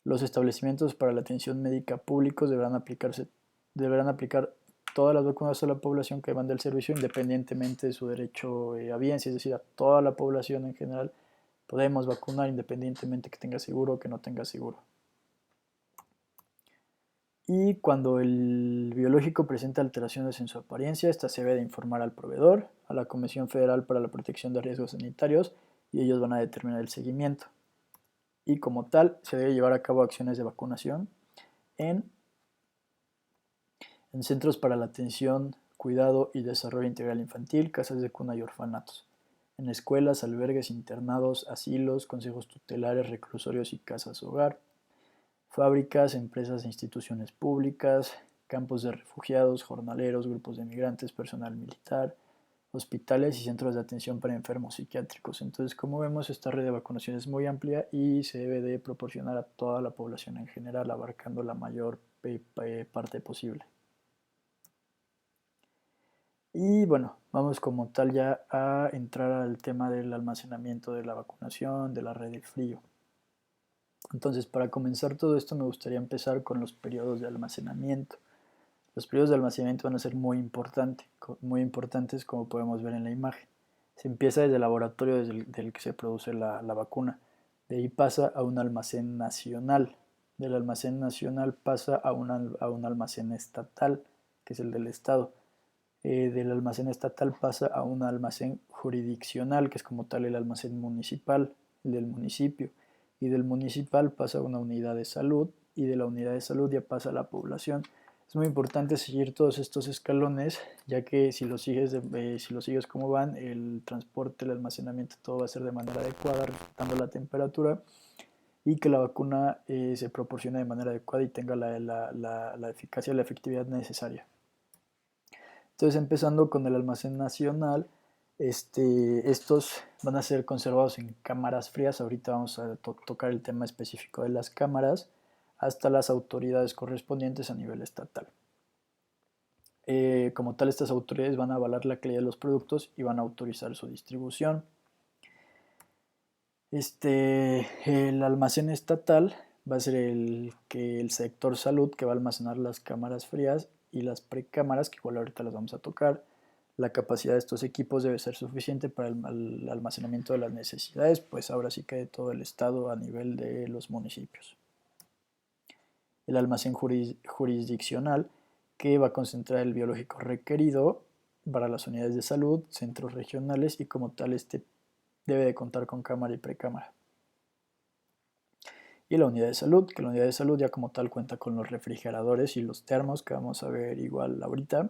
Los establecimientos para la atención médica públicos deberán aplicar todas las vacunas a la población que demanda el servicio, independientemente de su derecho a bienes, es decir, a toda la población en general podemos vacunar independientemente que tenga seguro o que no tenga seguro. Y cuando el biológico presenta alteraciones en su apariencia, esta se debe de informar al proveedor, a la Comisión Federal para la Protección de Riesgos Sanitarios, y ellos van a determinar el seguimiento. Y como tal, se debe llevar a cabo acciones de vacunación en, en centros para la atención, cuidado y desarrollo integral infantil, casas de cuna y orfanatos, en escuelas, albergues, internados, asilos, consejos tutelares, reclusorios y casas hogar, fábricas, empresas e instituciones públicas, campos de refugiados, jornaleros, grupos de migrantes, personal militar, hospitales y centros de atención para enfermos psiquiátricos. Entonces, como vemos, esta red de vacunación es muy amplia y se debe de proporcionar a toda la población en general, abarcando la mayor parte posible. Y bueno, vamos como tal ya a entrar al tema del almacenamiento de la vacunación, de la red de frío. Entonces, para comenzar todo esto me gustaría empezar con los periodos de almacenamiento. Los periodos de almacenamiento van a ser muy importantes como podemos ver en la imagen. Se empieza desde el laboratorio desde el que se produce la vacuna. De ahí pasa a un almacén nacional. Del almacén nacional pasa a un almacén estatal, que es el del estado. Del almacén estatal pasa a un almacén jurisdiccional, que es como tal el almacén municipal, el del municipio. Y del municipal pasa a una unidad de salud, y de la unidad de salud ya pasa a la población. Es muy importante seguir todos estos escalones, ya que si lo sigues como van, el transporte, el almacenamiento, todo va a ser de manera adecuada, respetando la temperatura, y que la vacuna se proporcione de manera adecuada y tenga la eficacia y la efectividad necesaria. Entonces, empezando con el almacén nacional, estos van a ser conservados en cámaras frías. Ahorita vamos a tocar el tema específico de las cámaras hasta las autoridades correspondientes a nivel estatal. Como tal, estas autoridades van a avalar la calidad de los productos y van a autorizar su distribución. El almacén estatal va a ser el sector salud, que va a almacenar las cámaras frías y las precámaras, que igual ahorita las vamos a tocar. La capacidad de estos equipos debe ser suficiente para el almacenamiento de las necesidades, pues ahora sí que de todo el estado a nivel de los municipios. El almacén jurisdiccional, que va a concentrar el biológico requerido para las unidades de salud, centros regionales, y como tal debe de contar con cámara y precámara. Y la unidad de salud, que la unidad de salud ya como tal cuenta con los refrigeradores y los termos, que vamos a ver igual ahorita,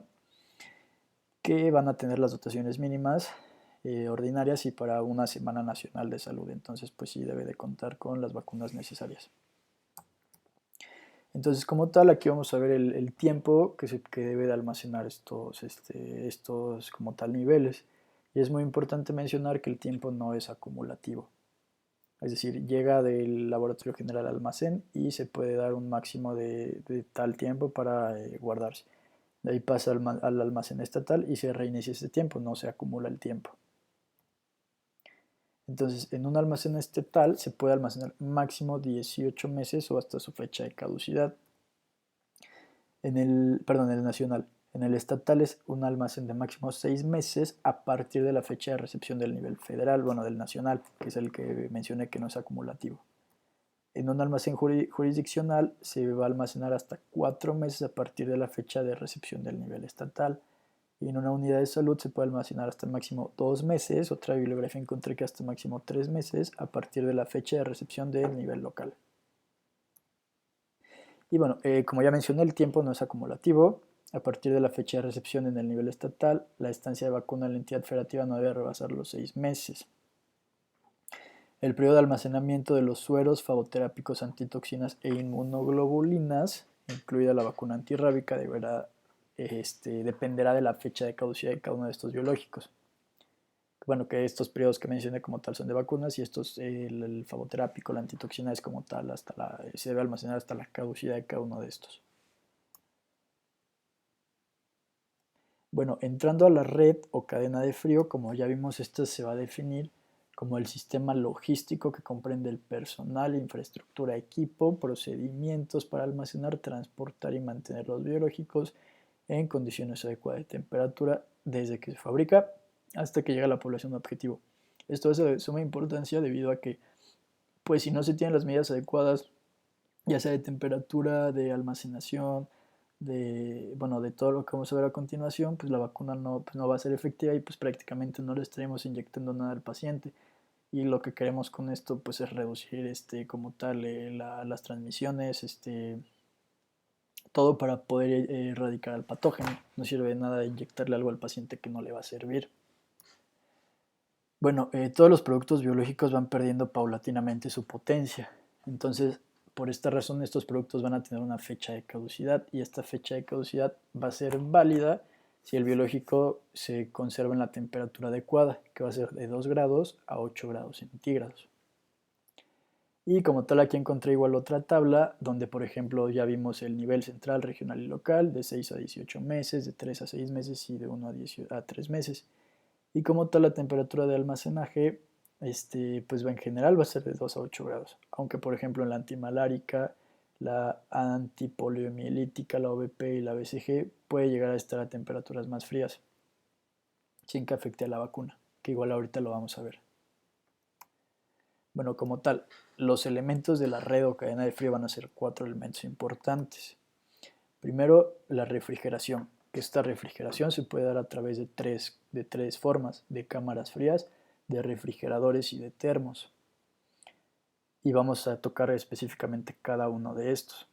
que van a tener las dotaciones mínimas ordinarias y para una semana nacional de salud. Entonces, pues sí debe de contar con las vacunas necesarias. Entonces, como tal, aquí vamos a ver el tiempo que debe de almacenar estos como tal niveles. Y es muy importante mencionar que el tiempo no es acumulativo. Es decir, llega del laboratorio general al almacén y se puede dar un máximo de tal tiempo para guardarse. De ahí pasa al almacén estatal y se reinicia ese tiempo, no se acumula el tiempo. Entonces, en un almacén estatal se puede almacenar máximo 18 meses o hasta su fecha de caducidad. En el nacional. En el estatal es un almacén de máximo 6 meses a partir de la fecha de recepción del nivel federal, bueno, del nacional, que es el que mencioné que no es acumulativo. En un almacén jurisdiccional se va a almacenar hasta 4 meses a partir de la fecha de recepción del nivel estatal. Y en una unidad de salud se puede almacenar hasta máximo 2 meses. Otra bibliografía encontré que hasta máximo 3 meses a partir de la fecha de recepción del nivel local. Y bueno, como ya mencioné, el tiempo no es acumulativo. A partir de la fecha de recepción en el nivel estatal, la estancia de vacuna en la entidad federativa no debe rebasar los 6 meses. El periodo de almacenamiento de los sueros fagoterápicos, antitoxinas e inmunoglobulinas, incluida la vacuna antirrábica, dependerá de la fecha de caducidad de cada uno de estos biológicos. Bueno, que estos periodos que mencioné como tal son de vacunas y el fagoterápico, la antitoxina es como tal, se debe almacenar hasta la caducidad de cada uno de estos. Bueno, entrando a la red o cadena de frío, como ya vimos, esta se va a definir como el sistema logístico que comprende el personal, infraestructura, equipo, procedimientos para almacenar, transportar y mantener los biológicos en condiciones adecuadas de temperatura desde que se fabrica hasta que llega a la población objetivo. Esto es de suma importancia debido a que, pues si no se tienen las medidas adecuadas, ya sea de temperatura, de almacenación, de todo lo que vamos a ver a continuación, pues la vacuna no va a ser efectiva y pues prácticamente no le estaremos inyectando nada al paciente. Y lo que queremos con esto pues es reducir como tal las transmisiones, todo para poder erradicar al patógeno. No sirve de nada inyectarle algo al paciente que no le va a servir. Bueno, todos los productos biológicos van perdiendo paulatinamente su potencia. Entonces, por esta razón, estos productos van a tener una fecha de caducidad y esta fecha de caducidad va a ser válida si el biológico se conserva en la temperatura adecuada, que va a ser de 2 grados a 8 grados centígrados. Y como tal, aquí encontré igual otra tabla donde, por ejemplo, ya vimos el nivel central, regional y local de 6 a 18 meses, de 3 a 6 meses y de 1 a 3 meses. Y como tal, la temperatura de almacenaje, pues en general va a ser de 2 a 8 grados. Aunque, por ejemplo, en la antimalárica, la antipoliomielítica, la OVP y la BCG puede llegar a estar a temperaturas más frías, sin que afecte a la vacuna, que igual ahorita lo vamos a ver. Bueno, como tal, los elementos de la red o cadena de frío van a ser 4 elementos importantes. Primero, la refrigeración. Esta refrigeración se puede dar a través de tres formas: de cámaras frías, de refrigeradores y de termos. Y vamos a tocar específicamente cada uno de estos.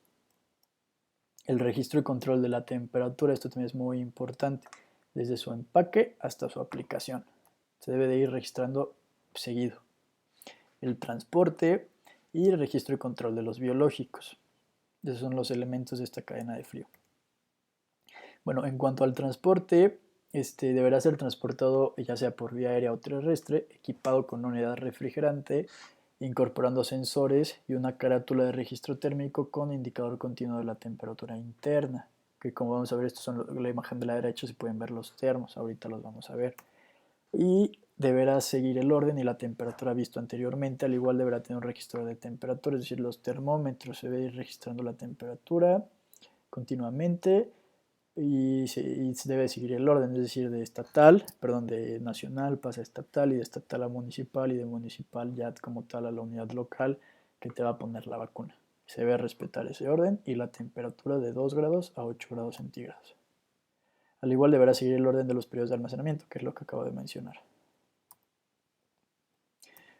El registro y control de la temperatura, esto también es muy importante, desde su empaque hasta su aplicación. Se debe de ir registrando seguido. El transporte y el registro y control de los biológicos. Esos son los elementos de esta cadena de frío. Bueno, en cuanto al transporte, deberá ser transportado ya sea por vía aérea o terrestre, equipado con una unidad refrigerante, incorporando sensores y una carátula de registro térmico con indicador continuo de la temperatura interna. Que como vamos a ver, estos son la imagen de la derecha, se pueden ver los termos, ahorita los vamos a ver. Y deberá seguir el orden y la temperatura visto anteriormente, al igual deberá tener un registro de temperatura, es decir, los termómetros, se debe ir registrando la temperatura continuamente y se debe seguir el orden, es decir, de nacional pasa a estatal y de estatal a municipal y de municipal ya como tal a la unidad local que te va a poner la vacuna. Se debe respetar ese orden y la temperatura de 2 grados a 8 grados centígrados. Al igual deberá seguir el orden de los periodos de almacenamiento, que es lo que acabo de mencionar.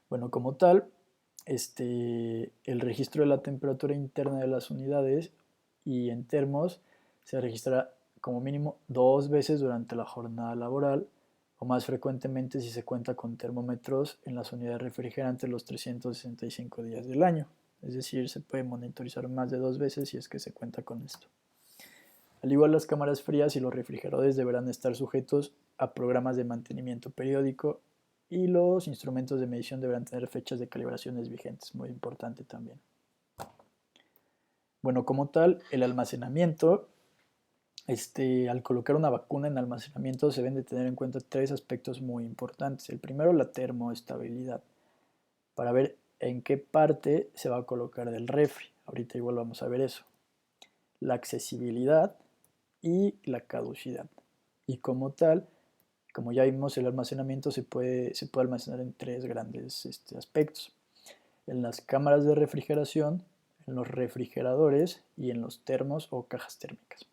Bueno, como tal, el registro de la temperatura interna de las unidades y en termos se registrará como mínimo 2 veces durante la jornada laboral o más frecuentemente si se cuenta con termómetros en las unidades refrigerantes los 365 días del año. Es decir, se puede monitorizar más de 2 veces si es que se cuenta con esto. Al igual, las cámaras frías y los refrigeradores deberán estar sujetos a programas de mantenimiento periódico y los instrumentos de medición deberán tener fechas de calibraciones vigentes, muy importante también. Bueno, como tal, el almacenamiento, al colocar una vacuna en almacenamiento se deben de tener en cuenta 3 aspectos muy importantes. El primero, la termoestabilidad, para ver en qué parte se va a colocar del refri. Ahorita igual vamos a ver eso. La accesibilidad y la caducidad. Y como tal, como ya vimos, el almacenamiento se puede almacenar en 3 grandes aspectos: en las cámaras de refrigeración, en los refrigeradores y en los termos o cajas térmicas.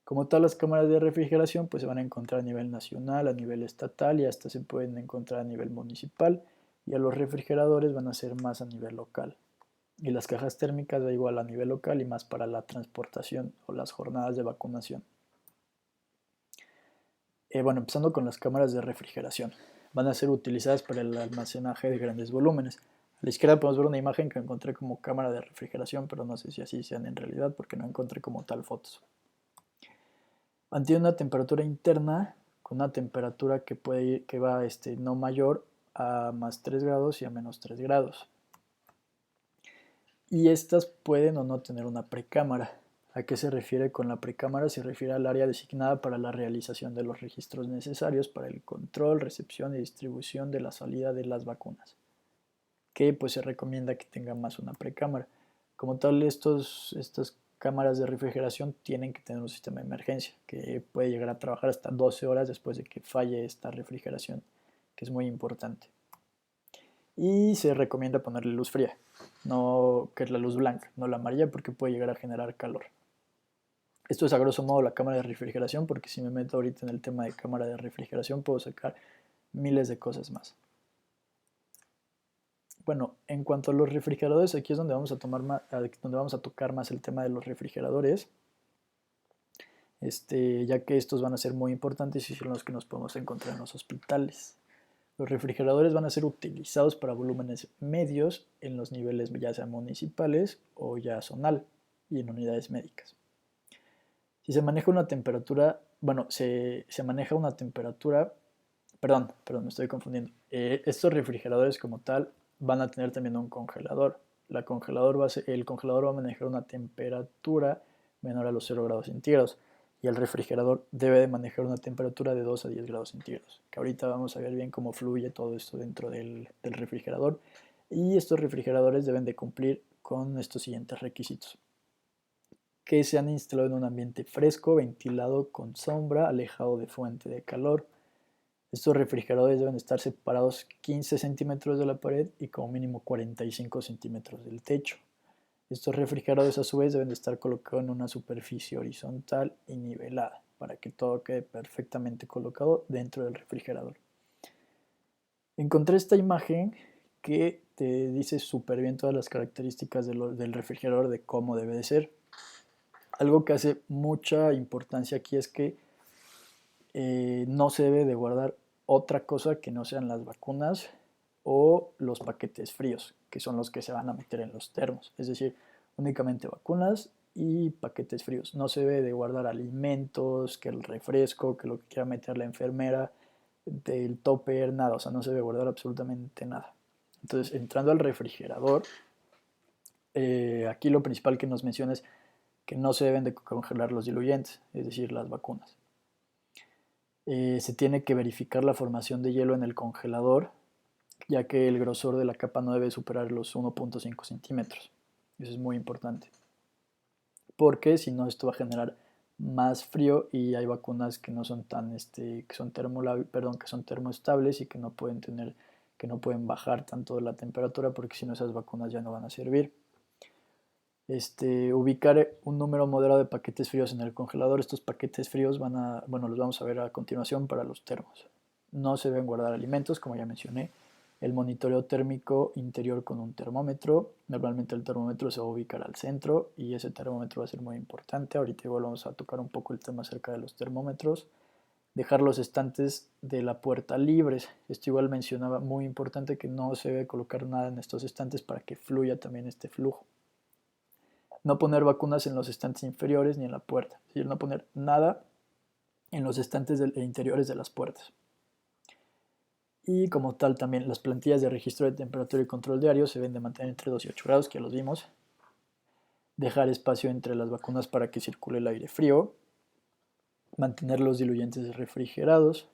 Como tal, las cámaras de refrigeración pues se van a encontrar a nivel nacional, a nivel estatal y hasta se pueden encontrar a nivel municipal, y a los refrigeradores van a ser más a nivel local. Y las cajas térmicas da igual a nivel local y más para la transportación o las jornadas de vacunación. Bueno, empezando con las cámaras de refrigeración. Van a ser utilizadas para el almacenaje de grandes volúmenes. A la izquierda podemos ver una imagen que encontré como cámara de refrigeración, pero no sé si así sean en realidad porque no encontré como tal fotos. Mantiene una temperatura interna con una temperatura que va no mayor a más 3 grados y a menos 3 grados. Y estas pueden o no tener una precámara. ¿A qué se refiere con la precámara? Se refiere al área designada para la realización de los registros necesarios para el control, recepción y distribución de la salida de las vacunas, que pues se recomienda que tenga más una precámara. Como tal, estas cámaras de refrigeración tienen que tener un sistema de emergencia que puede llegar a trabajar hasta 12 horas después de que falle esta refrigeración, que es muy importante. Y se recomienda ponerle luz fría, no que es la luz blanca, no la amarilla, porque puede llegar a generar calor. Esto es a grosso modo la cámara de refrigeración, porque si me meto ahorita en el tema de cámara de refrigeración puedo sacar miles de cosas más. Bueno, en cuanto a los refrigeradores, aquí es donde vamos a tocar más el tema de los refrigeradores, ya que estos van a ser muy importantes y son los que nos podemos encontrar en los hospitales. Los refrigeradores van a ser utilizados para volúmenes medios en los niveles ya sea municipales o ya zonal y en unidades médicas. Si se maneja una temperatura, bueno, se maneja una temperatura, perdón, me estoy confundiendo. Estos refrigeradores como tal van a tener también un congelador. El congelador va a manejar una temperatura menor a los 0 grados centígrados y el refrigerador debe de manejar una temperatura de 2 a 10 grados centígrados, que ahorita vamos a ver bien cómo fluye todo esto dentro del refrigerador. Y estos refrigeradores deben de cumplir con estos siguientes requisitos: que se han instalado en un ambiente fresco, ventilado, con sombra, alejado de fuente de calor. Estos refrigeradores deben estar separados 15 centímetros de la pared y como mínimo 45 centímetros del techo. Estos refrigeradores a su vez deben estar colocados en una superficie horizontal y nivelada para que todo quede perfectamente colocado dentro del refrigerador. Encontré esta imagen que te dice súper bien todas las características del refrigerador, de cómo debe de ser. Algo que hace mucha importancia aquí es que no se debe de guardar otra cosa que no sean las vacunas o los paquetes fríos, que son los que se van a meter en los termos. Es decir, únicamente vacunas y paquetes fríos. No se debe de guardar alimentos, que el refresco, que lo que quiera meter la enfermera, del topper, nada. O sea, no se debe guardar absolutamente nada. Entonces, entrando al refrigerador, aquí lo principal que nos menciona es que no se deben de congelar los diluyentes, es decir, las vacunas. Se tiene que verificar la formación de hielo en el congelador, ya que el grosor de la capa no debe superar los 1.5 centímetros. Eso es muy importante, porque si no esto va a generar más frío y hay vacunas que no son tan que son termoestables y que no pueden bajar tanto la temperatura, porque si no esas vacunas ya no van a servir. Ubicar un número moderado de paquetes fríos en el congelador. Estos paquetes fríos los vamos a ver a continuación para los termos. No se deben guardar alimentos, como ya mencioné. El monitoreo térmico interior con un termómetro. Normalmente el termómetro se va a ubicar al centro y ese termómetro va a ser muy importante. Ahorita igual vamos a tocar un poco el tema acerca de los termómetros. Dejar los estantes de la puerta libres. Esto igual mencionaba, muy importante, que no se debe colocar nada en estos estantes para que fluya también este flujo. No poner vacunas en los estantes inferiores ni en la puerta, es decir, no poner nada en los estantes interiores de las puertas. Y como tal también las plantillas de registro de temperatura y control diario se deben de mantener entre 2 y 8 grados, que ya los vimos. Dejar espacio entre las vacunas para que circule el aire frío. Mantener los diluyentes refrigerados.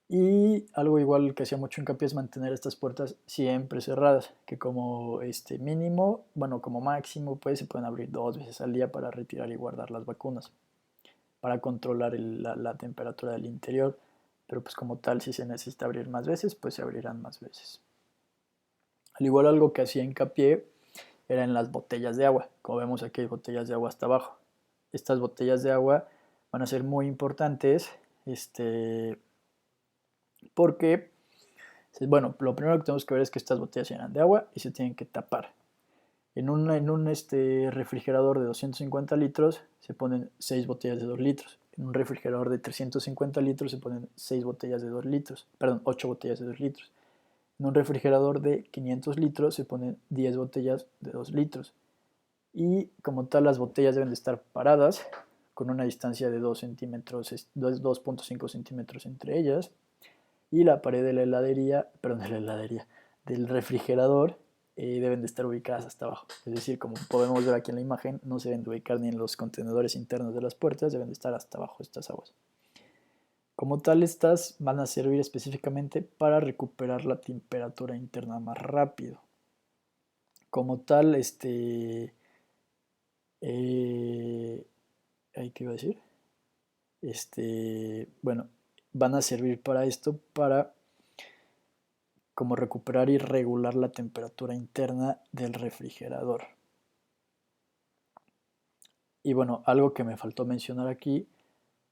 Y algo igual que hacía mucho hincapié es mantener estas puertas siempre cerradas, que como mínimo, como máximo, pues se pueden abrir 2 veces al día para retirar y guardar las vacunas, para controlar la temperatura del interior. Pero pues como tal, si se necesita abrir más veces, pues se abrirán más veces. Al igual, algo que hacía hincapié era en las botellas de agua. Como vemos aquí hay botellas de agua hasta abajo. Estas botellas de agua van a ser muy importantes, porque, bueno, lo primero que tenemos que ver es que estas botellas se llenan de agua y se tienen que tapar. En un refrigerador de 250 litros se ponen 6 botellas de 2 litros. En un refrigerador de 350 litros se ponen 6 botellas de 2 litros. Perdón, 8 botellas de 2 litros. En un refrigerador de 500 litros se ponen 10 botellas de 2 litros. Y como tal, las botellas deben de estar paradas con una distancia de 2 centímetros, 2.5 centímetros entre ellas. Y la pared de la heladería, del refrigerador, deben de estar ubicadas hasta abajo. Es decir, como podemos ver aquí en la imagen, no se deben de ubicar ni en los contenedores internos de las puertas, deben de estar hasta abajo estas aguas. Como tal, estas van a servir específicamente para recuperar la temperatura interna más rápido. Como tal, Eh, ¿Qué iba a decir? Bueno, van a servir para esto, para como recuperar y regular la temperatura interna del refrigerador. Y bueno, algo que me faltó mencionar aquí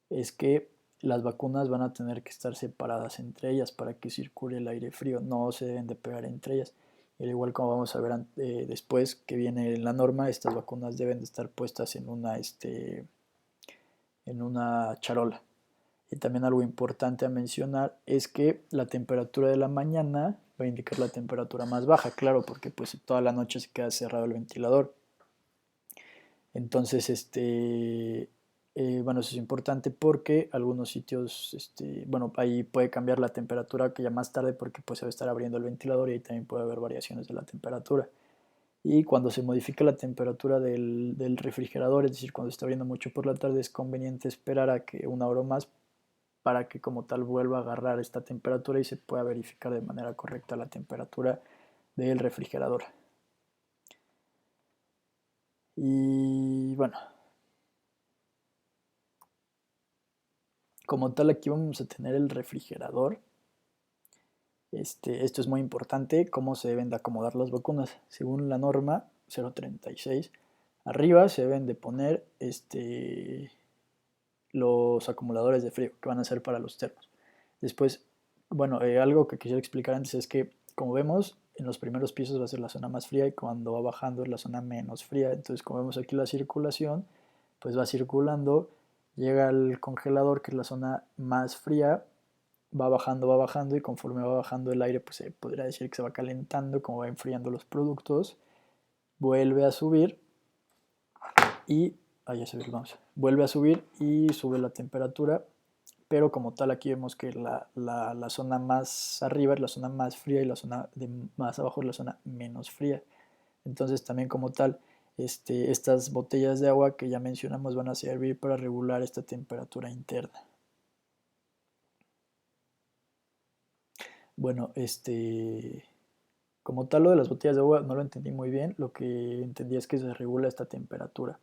es que las vacunas van a tener que estar separadas entre ellas para que circule el aire frío, no se deben de pegar entre ellas. Al igual como vamos a ver después que viene la norma, estas vacunas deben de estar puestas en una charola. Y también algo importante a mencionar es que la temperatura de la mañana va a indicar la temperatura más baja, claro, porque pues toda la noche se queda cerrado el ventilador. Entonces, bueno, eso es importante porque algunos sitios, bueno, ahí puede cambiar la temperatura que ya más tarde porque pues se va a estar abriendo el ventilador y ahí también puede haber variaciones de la temperatura. Y cuando se modifica la temperatura del refrigerador, es decir, cuando está abriendo mucho por la tarde, es conveniente esperar a que una hora más para que como tal vuelva a agarrar esta temperatura y se pueda verificar de manera correcta la temperatura del refrigerador. Y bueno, como tal aquí vamos a tener el refrigerador. Esto es muy importante, cómo se deben de acomodar las vacunas. Según la norma 036, arriba se deben de poner los acumuladores de frío que van a ser para los termos. Después, bueno, algo que quisiera explicar antes es que, como vemos, en los primeros pisos va a ser la zona más fría y cuando va bajando es la zona menos fría. Entonces, como vemos aquí la circulación, pues va circulando, llega al congelador, que es la zona más fría, va bajando y conforme va bajando el aire, pues se podría decir que se va calentando, como va enfriando los productos, vuelve a subir y ya se ve, vamos, vuelve a subir y sube la temperatura, pero como tal aquí vemos que la zona más arriba es la zona más fría y la zona de más abajo es la zona menos fría. Entonces también como tal, estas botellas de agua que ya mencionamos van a servir para regular esta temperatura interna. Bueno, como tal lo de las botellas de agua no lo entendí muy bien, lo que entendí es que se regula esta temperatura,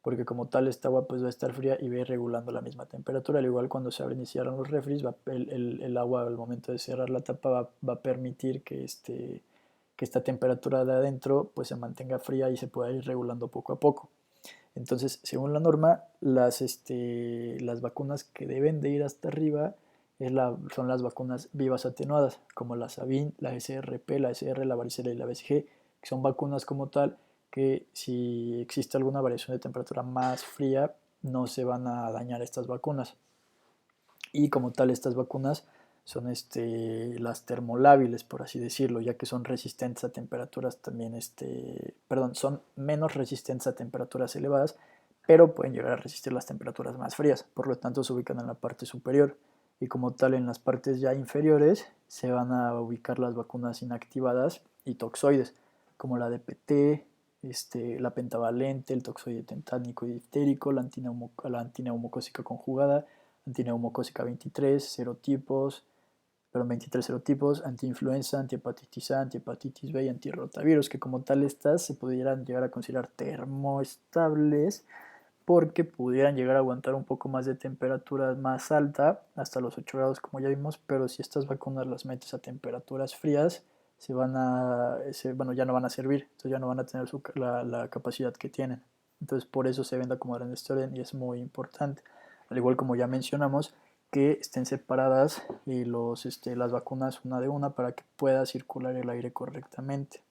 porque como tal esta agua pues va a estar fría y va a ir regulando la misma temperatura, al igual cuando se abren y cierran los refris, el agua al momento de cerrar la tapa va a permitir que esta temperatura de adentro pues se mantenga fría y se pueda ir regulando poco a poco. Entonces, según la norma, las vacunas que deben de ir hasta arriba son las vacunas vivas atenuadas, como la Sabin, la SRP, la SR, la varicela y la BCG, que son vacunas como tal que si existe alguna variación de temperatura más fría, no se van a dañar estas vacunas. Y como tal, estas vacunas son las termolábiles, por así decirlo, ya que son resistentes a temperaturas también, perdón, son menos resistentes a temperaturas elevadas, pero pueden llegar a resistir las temperaturas más frías, por lo tanto se ubican en la parte superior. Y como tal, en las partes ya inferiores se van a ubicar las vacunas inactivadas y toxoides, como la DPT, la pentavalente, el toxoide tentánico y diftérico, la antineumocócica conjugada, antineumocócica 23, serotipos, perdón, 23 serotipos, antiinfluenza, antihepatitis A, antihepatitis B y antirrotavirus, que como tal estas se pudieran llegar a considerar termoestables porque pudieran llegar a aguantar un poco más de temperatura más alta, hasta los 8 grados como ya vimos, pero si estas vacunas las metes a temperaturas frías, bueno, ya no van a servir, entonces ya no van a tener la capacidad que tienen. Entonces por eso se deben de acomodar en este orden y es muy importante. Al igual como ya mencionamos, que estén separadas las vacunas una de una para que pueda circular el aire correctamente.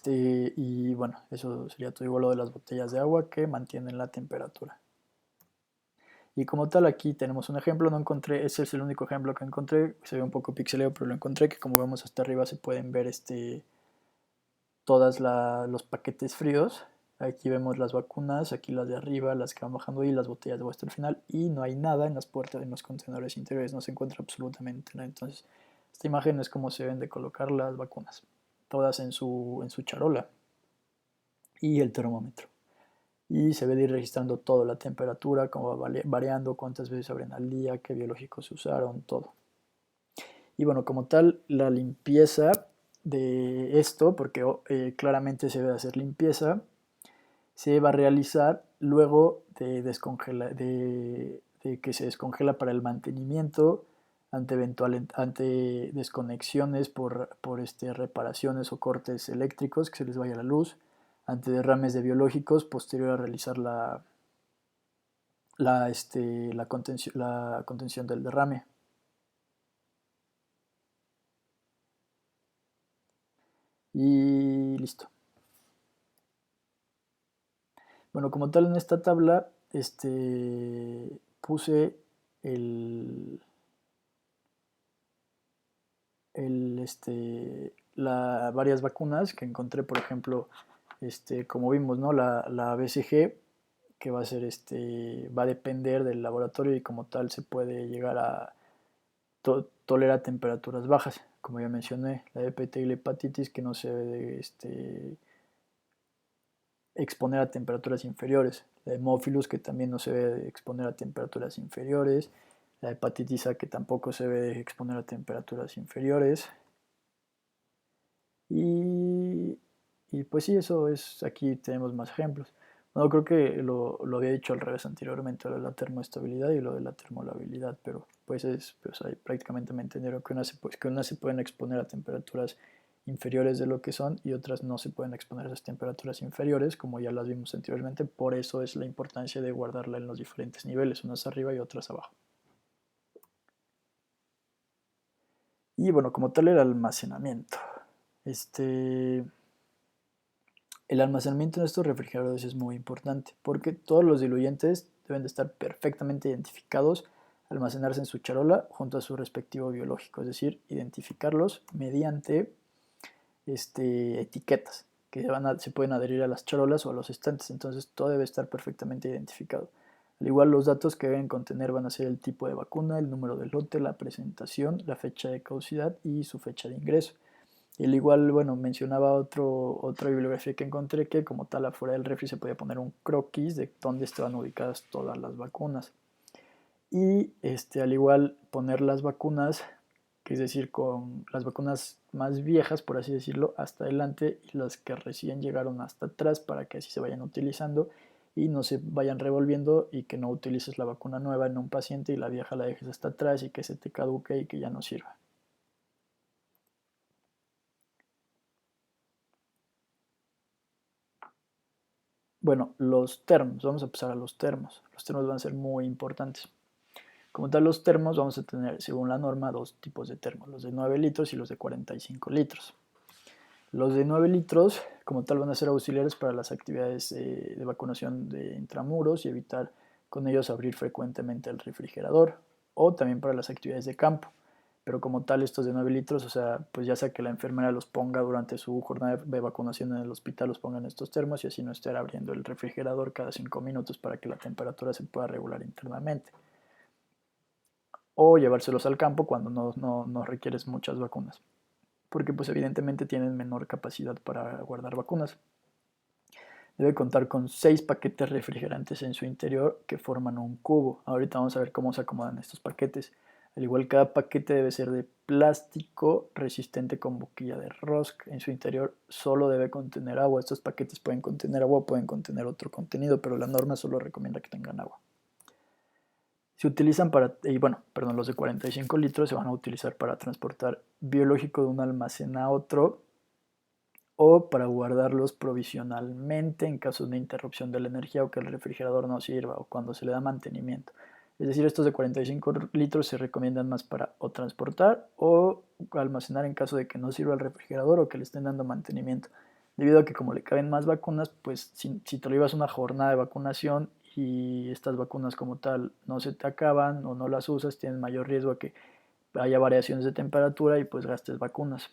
Y bueno, eso sería todo igual lo de las botellas de agua que mantienen la temperatura. Y como tal, aquí tenemos un ejemplo, no encontré, ese es el único ejemplo que encontré, se ve un poco pixelado, pero lo encontré, que como vemos hasta arriba se pueden ver todos los paquetes fríos. Aquí vemos las vacunas, aquí las de arriba, las que van bajando y las botellas de agua hasta el final. Y no hay nada en las puertas, en los contenedores interiores, no se encuentra absolutamente nada. Entonces, esta imagen es como se deben de colocar las vacunas, todas en su charola y el termómetro. Y se debe de ir registrando todo, la temperatura, cómo va variando, cuántas veces abren al día, qué biológicos se usaron, todo. Y bueno, como tal, la limpieza de esto, porque claramente se debe hacer limpieza, se va a realizar luego de que se descongela para el mantenimiento ante desconexiones por reparaciones o cortes eléctricos, que se les vaya la luz, ante derrames de biológicos posterior a realizar la contención del derrame. Y listo. Bueno, como tal en esta tabla, puse el, varias vacunas que encontré, por ejemplo, como vimos, ¿no? La BCG, que va a ser, va a depender del laboratorio y como tal se puede llegar a tolerar temperaturas bajas. Como ya mencioné, la EPT y la hepatitis que no se debe exponer a temperaturas inferiores. La hemófilus que también no se debe exponer a temperaturas inferiores. La hepatitis A que tampoco se debe exponer a temperaturas inferiores. Y, y pues sí, eso es, aquí tenemos más ejemplos. No, creo que lo había dicho al revés anteriormente, lo de la termoestabilidad y lo de la termolabilidad, pero pues ahí prácticamente me entendieron que unas se pueden exponer a temperaturas inferiores de lo que son y otras no se pueden exponer a esas temperaturas inferiores, como ya las vimos anteriormente, por eso es la importancia de guardarla en los diferentes niveles, unas arriba y otras abajo. Y bueno, como tal el almacenamiento. Este, El almacenamiento de estos refrigeradores es muy importante porque todos los diluyentes deben de estar perfectamente identificados, almacenarse en su charola junto a su respectivo biológico, es decir, identificarlos mediante etiquetas que se pueden adherir a las charolas o a los estantes, entonces todo debe estar perfectamente identificado. Al igual los datos que deben contener van a ser el tipo de vacuna, el número de lote, la presentación, la fecha de caducidad y su fecha de ingreso. Y al igual, bueno, mencionaba otra bibliografía que encontré que como tal afuera del refri se podía poner un croquis de dónde estaban ubicadas todas las vacunas. Y al igual poner las vacunas, que es decir, con las vacunas más viejas, por así decirlo, hasta adelante y las que recién llegaron hasta atrás para que así se vayan utilizando y no se vayan revolviendo y que no utilices la vacuna nueva en un paciente y la vieja la dejes hasta atrás y que se te caduque y que ya no sirva. Bueno, los termos, vamos a pasar a los termos. Los termos van a ser muy importantes. Como tal, los termos vamos a tener, según la norma, dos tipos de termos, los de 9 litros y los de 45 litros. Los de 9 litros, como tal, van a ser auxiliares para las actividades de vacunación de intramuros y evitar con ellos abrir frecuentemente el refrigerador, o también para las actividades de campo. Pero como tal, estos de 9 litros, o sea, pues ya sea que la enfermera los ponga durante su jornada de vacunación en el hospital, los pongan estos termos y así no estar abriendo el refrigerador cada 5 minutos para que la temperatura se pueda regular internamente. O llevárselos al campo cuando no requieres muchas vacunas, porque pues evidentemente tienen menor capacidad para guardar vacunas. Debe contar con 6 paquetes refrigerantes en su interior que forman un cubo. Ahorita vamos a ver cómo se acomodan estos paquetes. Al igual, cada paquete debe ser de plástico resistente con boquilla de rosca. En su interior solo debe contener agua. Estos paquetes pueden contener agua o pueden contener otro contenido, pero la norma solo recomienda que tengan agua. Se utilizan los de 45 litros se van a utilizar para transportar biológico de un almacén a otro o para guardarlos provisionalmente en caso de una interrupción de la energía o que el refrigerador no sirva o cuando se le da mantenimiento. Es decir, estos de 45 litros se recomiendan más para o transportar o almacenar en caso de que no sirva el refrigerador o que le estén dando mantenimiento. Debido a que como le caben más vacunas, pues si te lo llevas una jornada de vacunación y estas vacunas como tal no se te acaban o no las usas, tienes mayor riesgo a que haya variaciones de temperatura y pues gastes vacunas.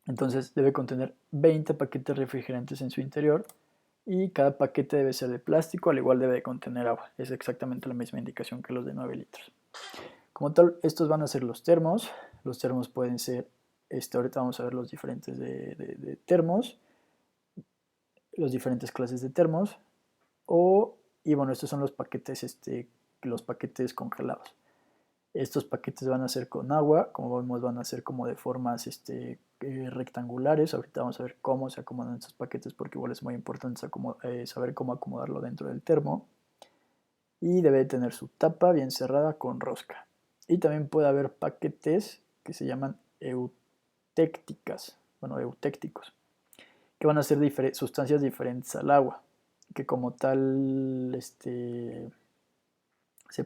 Entonces debe contener 20 paquetes refrigerantes en su interior y cada paquete debe ser de plástico, al igual debe contener agua. Es exactamente la misma indicación que los de 9 litros. Como tal, estos van a ser los termos. Los termos pueden ser, ahorita vamos a ver los diferentes de termos, las diferentes clases de termos. Y bueno, estos son los paquetes congelados. Estos paquetes van a ser con agua, como vemos van a ser como de formas rectangulares. Ahorita vamos a ver cómo se acomodan estos paquetes porque igual es muy importante saber cómo acomodarlo dentro del termo. Y debe tener su tapa bien cerrada con rosca. Y también puede haber paquetes que se llaman eutécticos, que van a ser sustancias diferentes al agua, que como tal se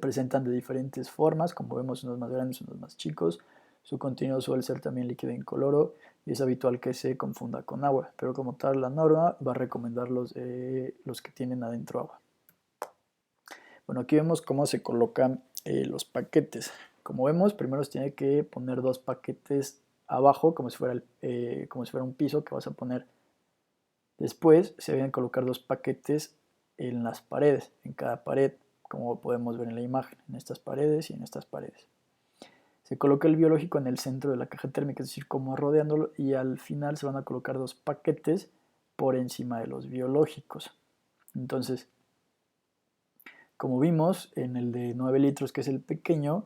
presentan de diferentes formas, como vemos unos más grandes, unos más chicos. Su contenido suele ser también líquido e incoloro y es habitual que se confunda con agua, pero como tal la norma va a recomendar los que tienen adentro agua. Bueno, aquí vemos cómo se colocan los paquetes. Como vemos, primero se tiene que poner dos paquetes abajo, como si fuera un piso que vas a poner. Después se deben colocar dos paquetes en las paredes, en cada pared, como podemos ver en la imagen, en estas paredes y en estas paredes. Se coloca el biológico en el centro de la caja térmica, es decir, como rodeándolo, y al final se van a colocar dos paquetes por encima de los biológicos. Entonces, como vimos, en el de 9 litros, que es el pequeño,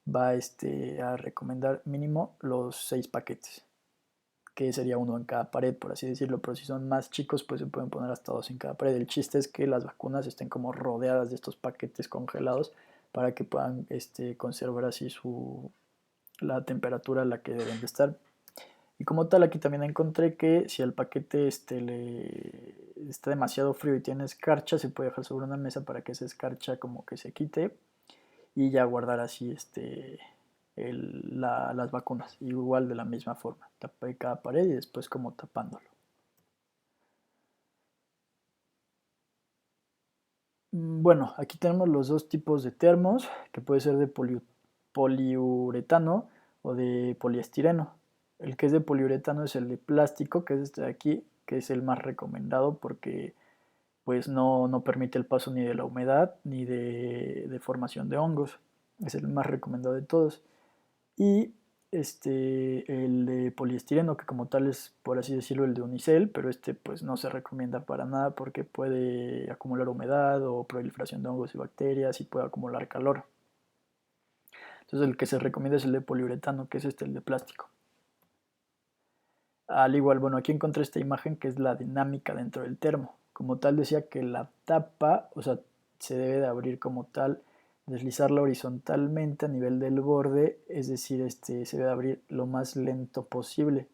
va a recomendar mínimo los 6 paquetes, que sería uno en cada pared, por así decirlo, pero si son más chicos, pues se pueden poner hasta 2 en cada pared. El chiste es que las vacunas estén como rodeadas de estos paquetes congelados para que puedan conservar así la temperatura a la que deben de estar. Y como tal, aquí también encontré que si el paquete está demasiado frío y tiene escarcha, se puede dejar sobre una mesa para que esa escarcha como que se quite y ya guardar así las vacunas, igual de la misma forma, tapé cada pared y después como tapándolo. Bueno, aquí tenemos los dos tipos de termos, que puede ser de poliuretano o de poliestireno. El que es de poliuretano es el de plástico, que es este de aquí, que es el más recomendado porque pues no permite el paso ni de la humedad ni de formación de hongos. Es el más recomendado de todos. Y el de poliestireno, que como tal es, por así decirlo, el de unicel, pero pues no se recomienda para nada porque puede acumular humedad o proliferación de hongos y bacterias y puede acumular calor. Entonces el que se recomienda es el de poliuretano, que es el de plástico. Al igual, bueno, aquí encontré esta imagen que es la dinámica dentro del termo. Como tal decía que la tapa, o sea, se debe de abrir como tal, deslizarla horizontalmente a nivel del borde, es decir, se debe abrir lo más lento posible.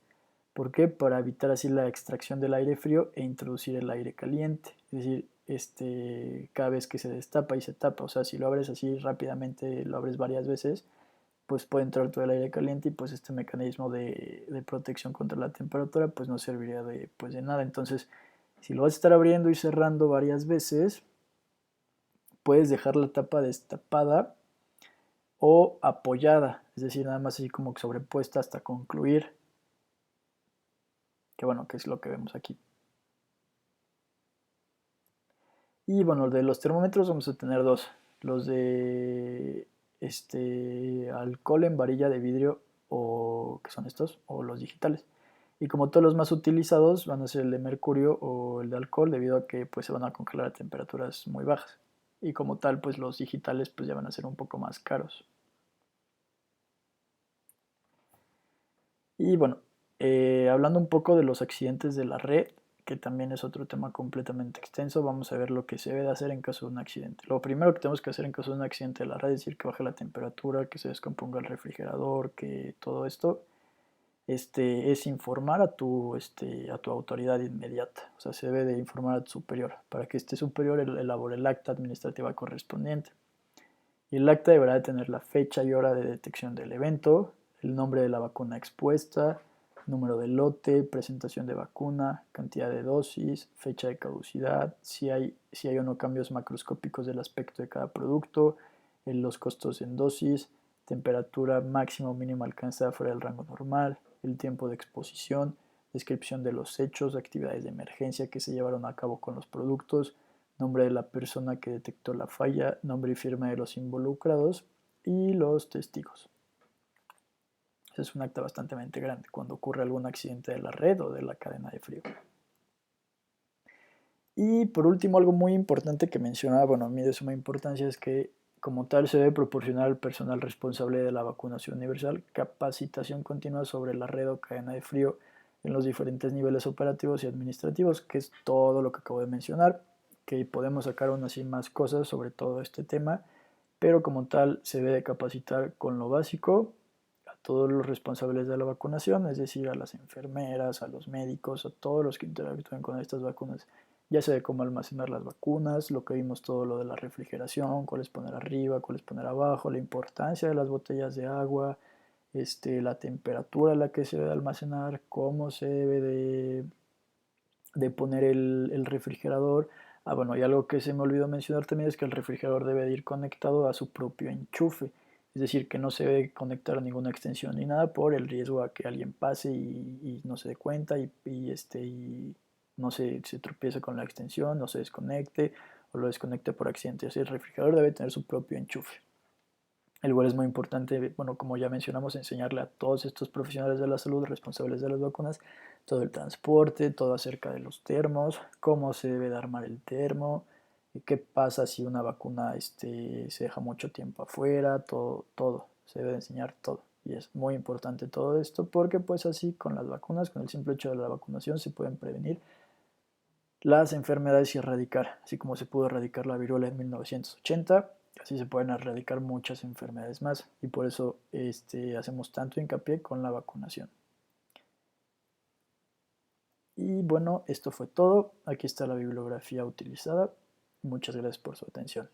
¿Por qué? Para evitar así la extracción del aire frío e introducir el aire caliente. Es decir, cada vez que se destapa y se tapa, o sea, si lo abres así rápidamente, lo abres varias veces, pues puede entrar todo el aire caliente y pues este mecanismo de protección contra la temperatura pues no serviría de nada. Entonces, si lo vas a estar abriendo y cerrando varias veces, puedes dejar la tapa destapada o apoyada, es decir, nada más así como que sobrepuesta hasta concluir, que bueno, que es lo que vemos aquí. Y bueno, de los termómetros vamos a tener dos, los de alcohol en varilla de vidrio o que son estos, o los digitales. Y como todos los más utilizados van a ser el de mercurio o el de alcohol debido a que pues se van a congelar a temperaturas muy bajas. Y como tal pues los digitales pues ya van a ser un poco más caros. Y bueno, hablando un poco de los accidentes de la red, que también es otro tema completamente extenso, vamos a ver lo que se debe de hacer en caso de un accidente. Lo primero que tenemos que hacer en caso de un accidente de la red es decir que baje la temperatura, que se descomponga el refrigerador, que todo esto es informar a tu autoridad inmediata. O sea, se debe de informar a tu superior para que este superior elabore el acta administrativa correspondiente. Y el acta deberá de tener la fecha y hora de detección del evento, el nombre de la vacuna expuesta, número de lote, presentación de vacuna, cantidad de dosis, fecha de caducidad, si hay o no cambios macroscópicos del aspecto de cada producto, los costos en dosis, temperatura máxima o mínima alcanzada fuera del rango normal, el tiempo de exposición, descripción de los hechos, actividades de emergencia que se llevaron a cabo con los productos, nombre de la persona que detectó la falla, nombre y firma de los involucrados y los testigos. Es un acta bastante grande cuando ocurre algún accidente de la red o de la cadena de frío. Y por último, algo muy importante que mencionaba, bueno, a mí de suma importancia es que Como tal, se debe proporcionar al personal responsable de la vacunación universal capacitación continua sobre la red o cadena de frío en los diferentes niveles operativos y administrativos, que es todo lo que acabo de mencionar, que podemos sacar aún así más cosas sobre todo este tema, pero como tal se debe de capacitar con lo básico a todos los responsables de la vacunación, es decir, a las enfermeras, a los médicos, a todos los que interactúen con estas vacunas, ya sea de cómo almacenar las vacunas, lo que vimos todo lo de la refrigeración, cuáles poner arriba, cuáles poner abajo, la importancia de las botellas de agua, la temperatura a la que se debe almacenar, cómo se debe de poner el refrigerador. Ah, bueno, y algo que se me olvidó mencionar también es que el refrigerador debe de ir conectado a su propio enchufe. Es decir, que no se debe conectar a ninguna extensión ni nada por el riesgo a que alguien pase y no se dé cuenta y no se tropiece con la extensión, no se desconecte o lo desconecte por accidente. Así el refrigerador debe tener su propio enchufe. El igual es muy importante, bueno, como ya mencionamos, enseñarle a todos estos profesionales de la salud responsables de las vacunas todo el transporte, todo acerca de los termos, cómo se debe de armar el termo, qué pasa si una vacuna se deja mucho tiempo afuera, todo, se debe de enseñar todo. Y es muy importante todo esto porque pues así con las vacunas, con el simple hecho de la vacunación se pueden prevenir las enfermedades y erradicar, así como se pudo erradicar la viruela en 1980, así se pueden erradicar muchas enfermedades más y por eso hacemos tanto hincapié con la vacunación. Y bueno, esto fue todo. Aquí está la bibliografía utilizada. Muchas gracias por su atención.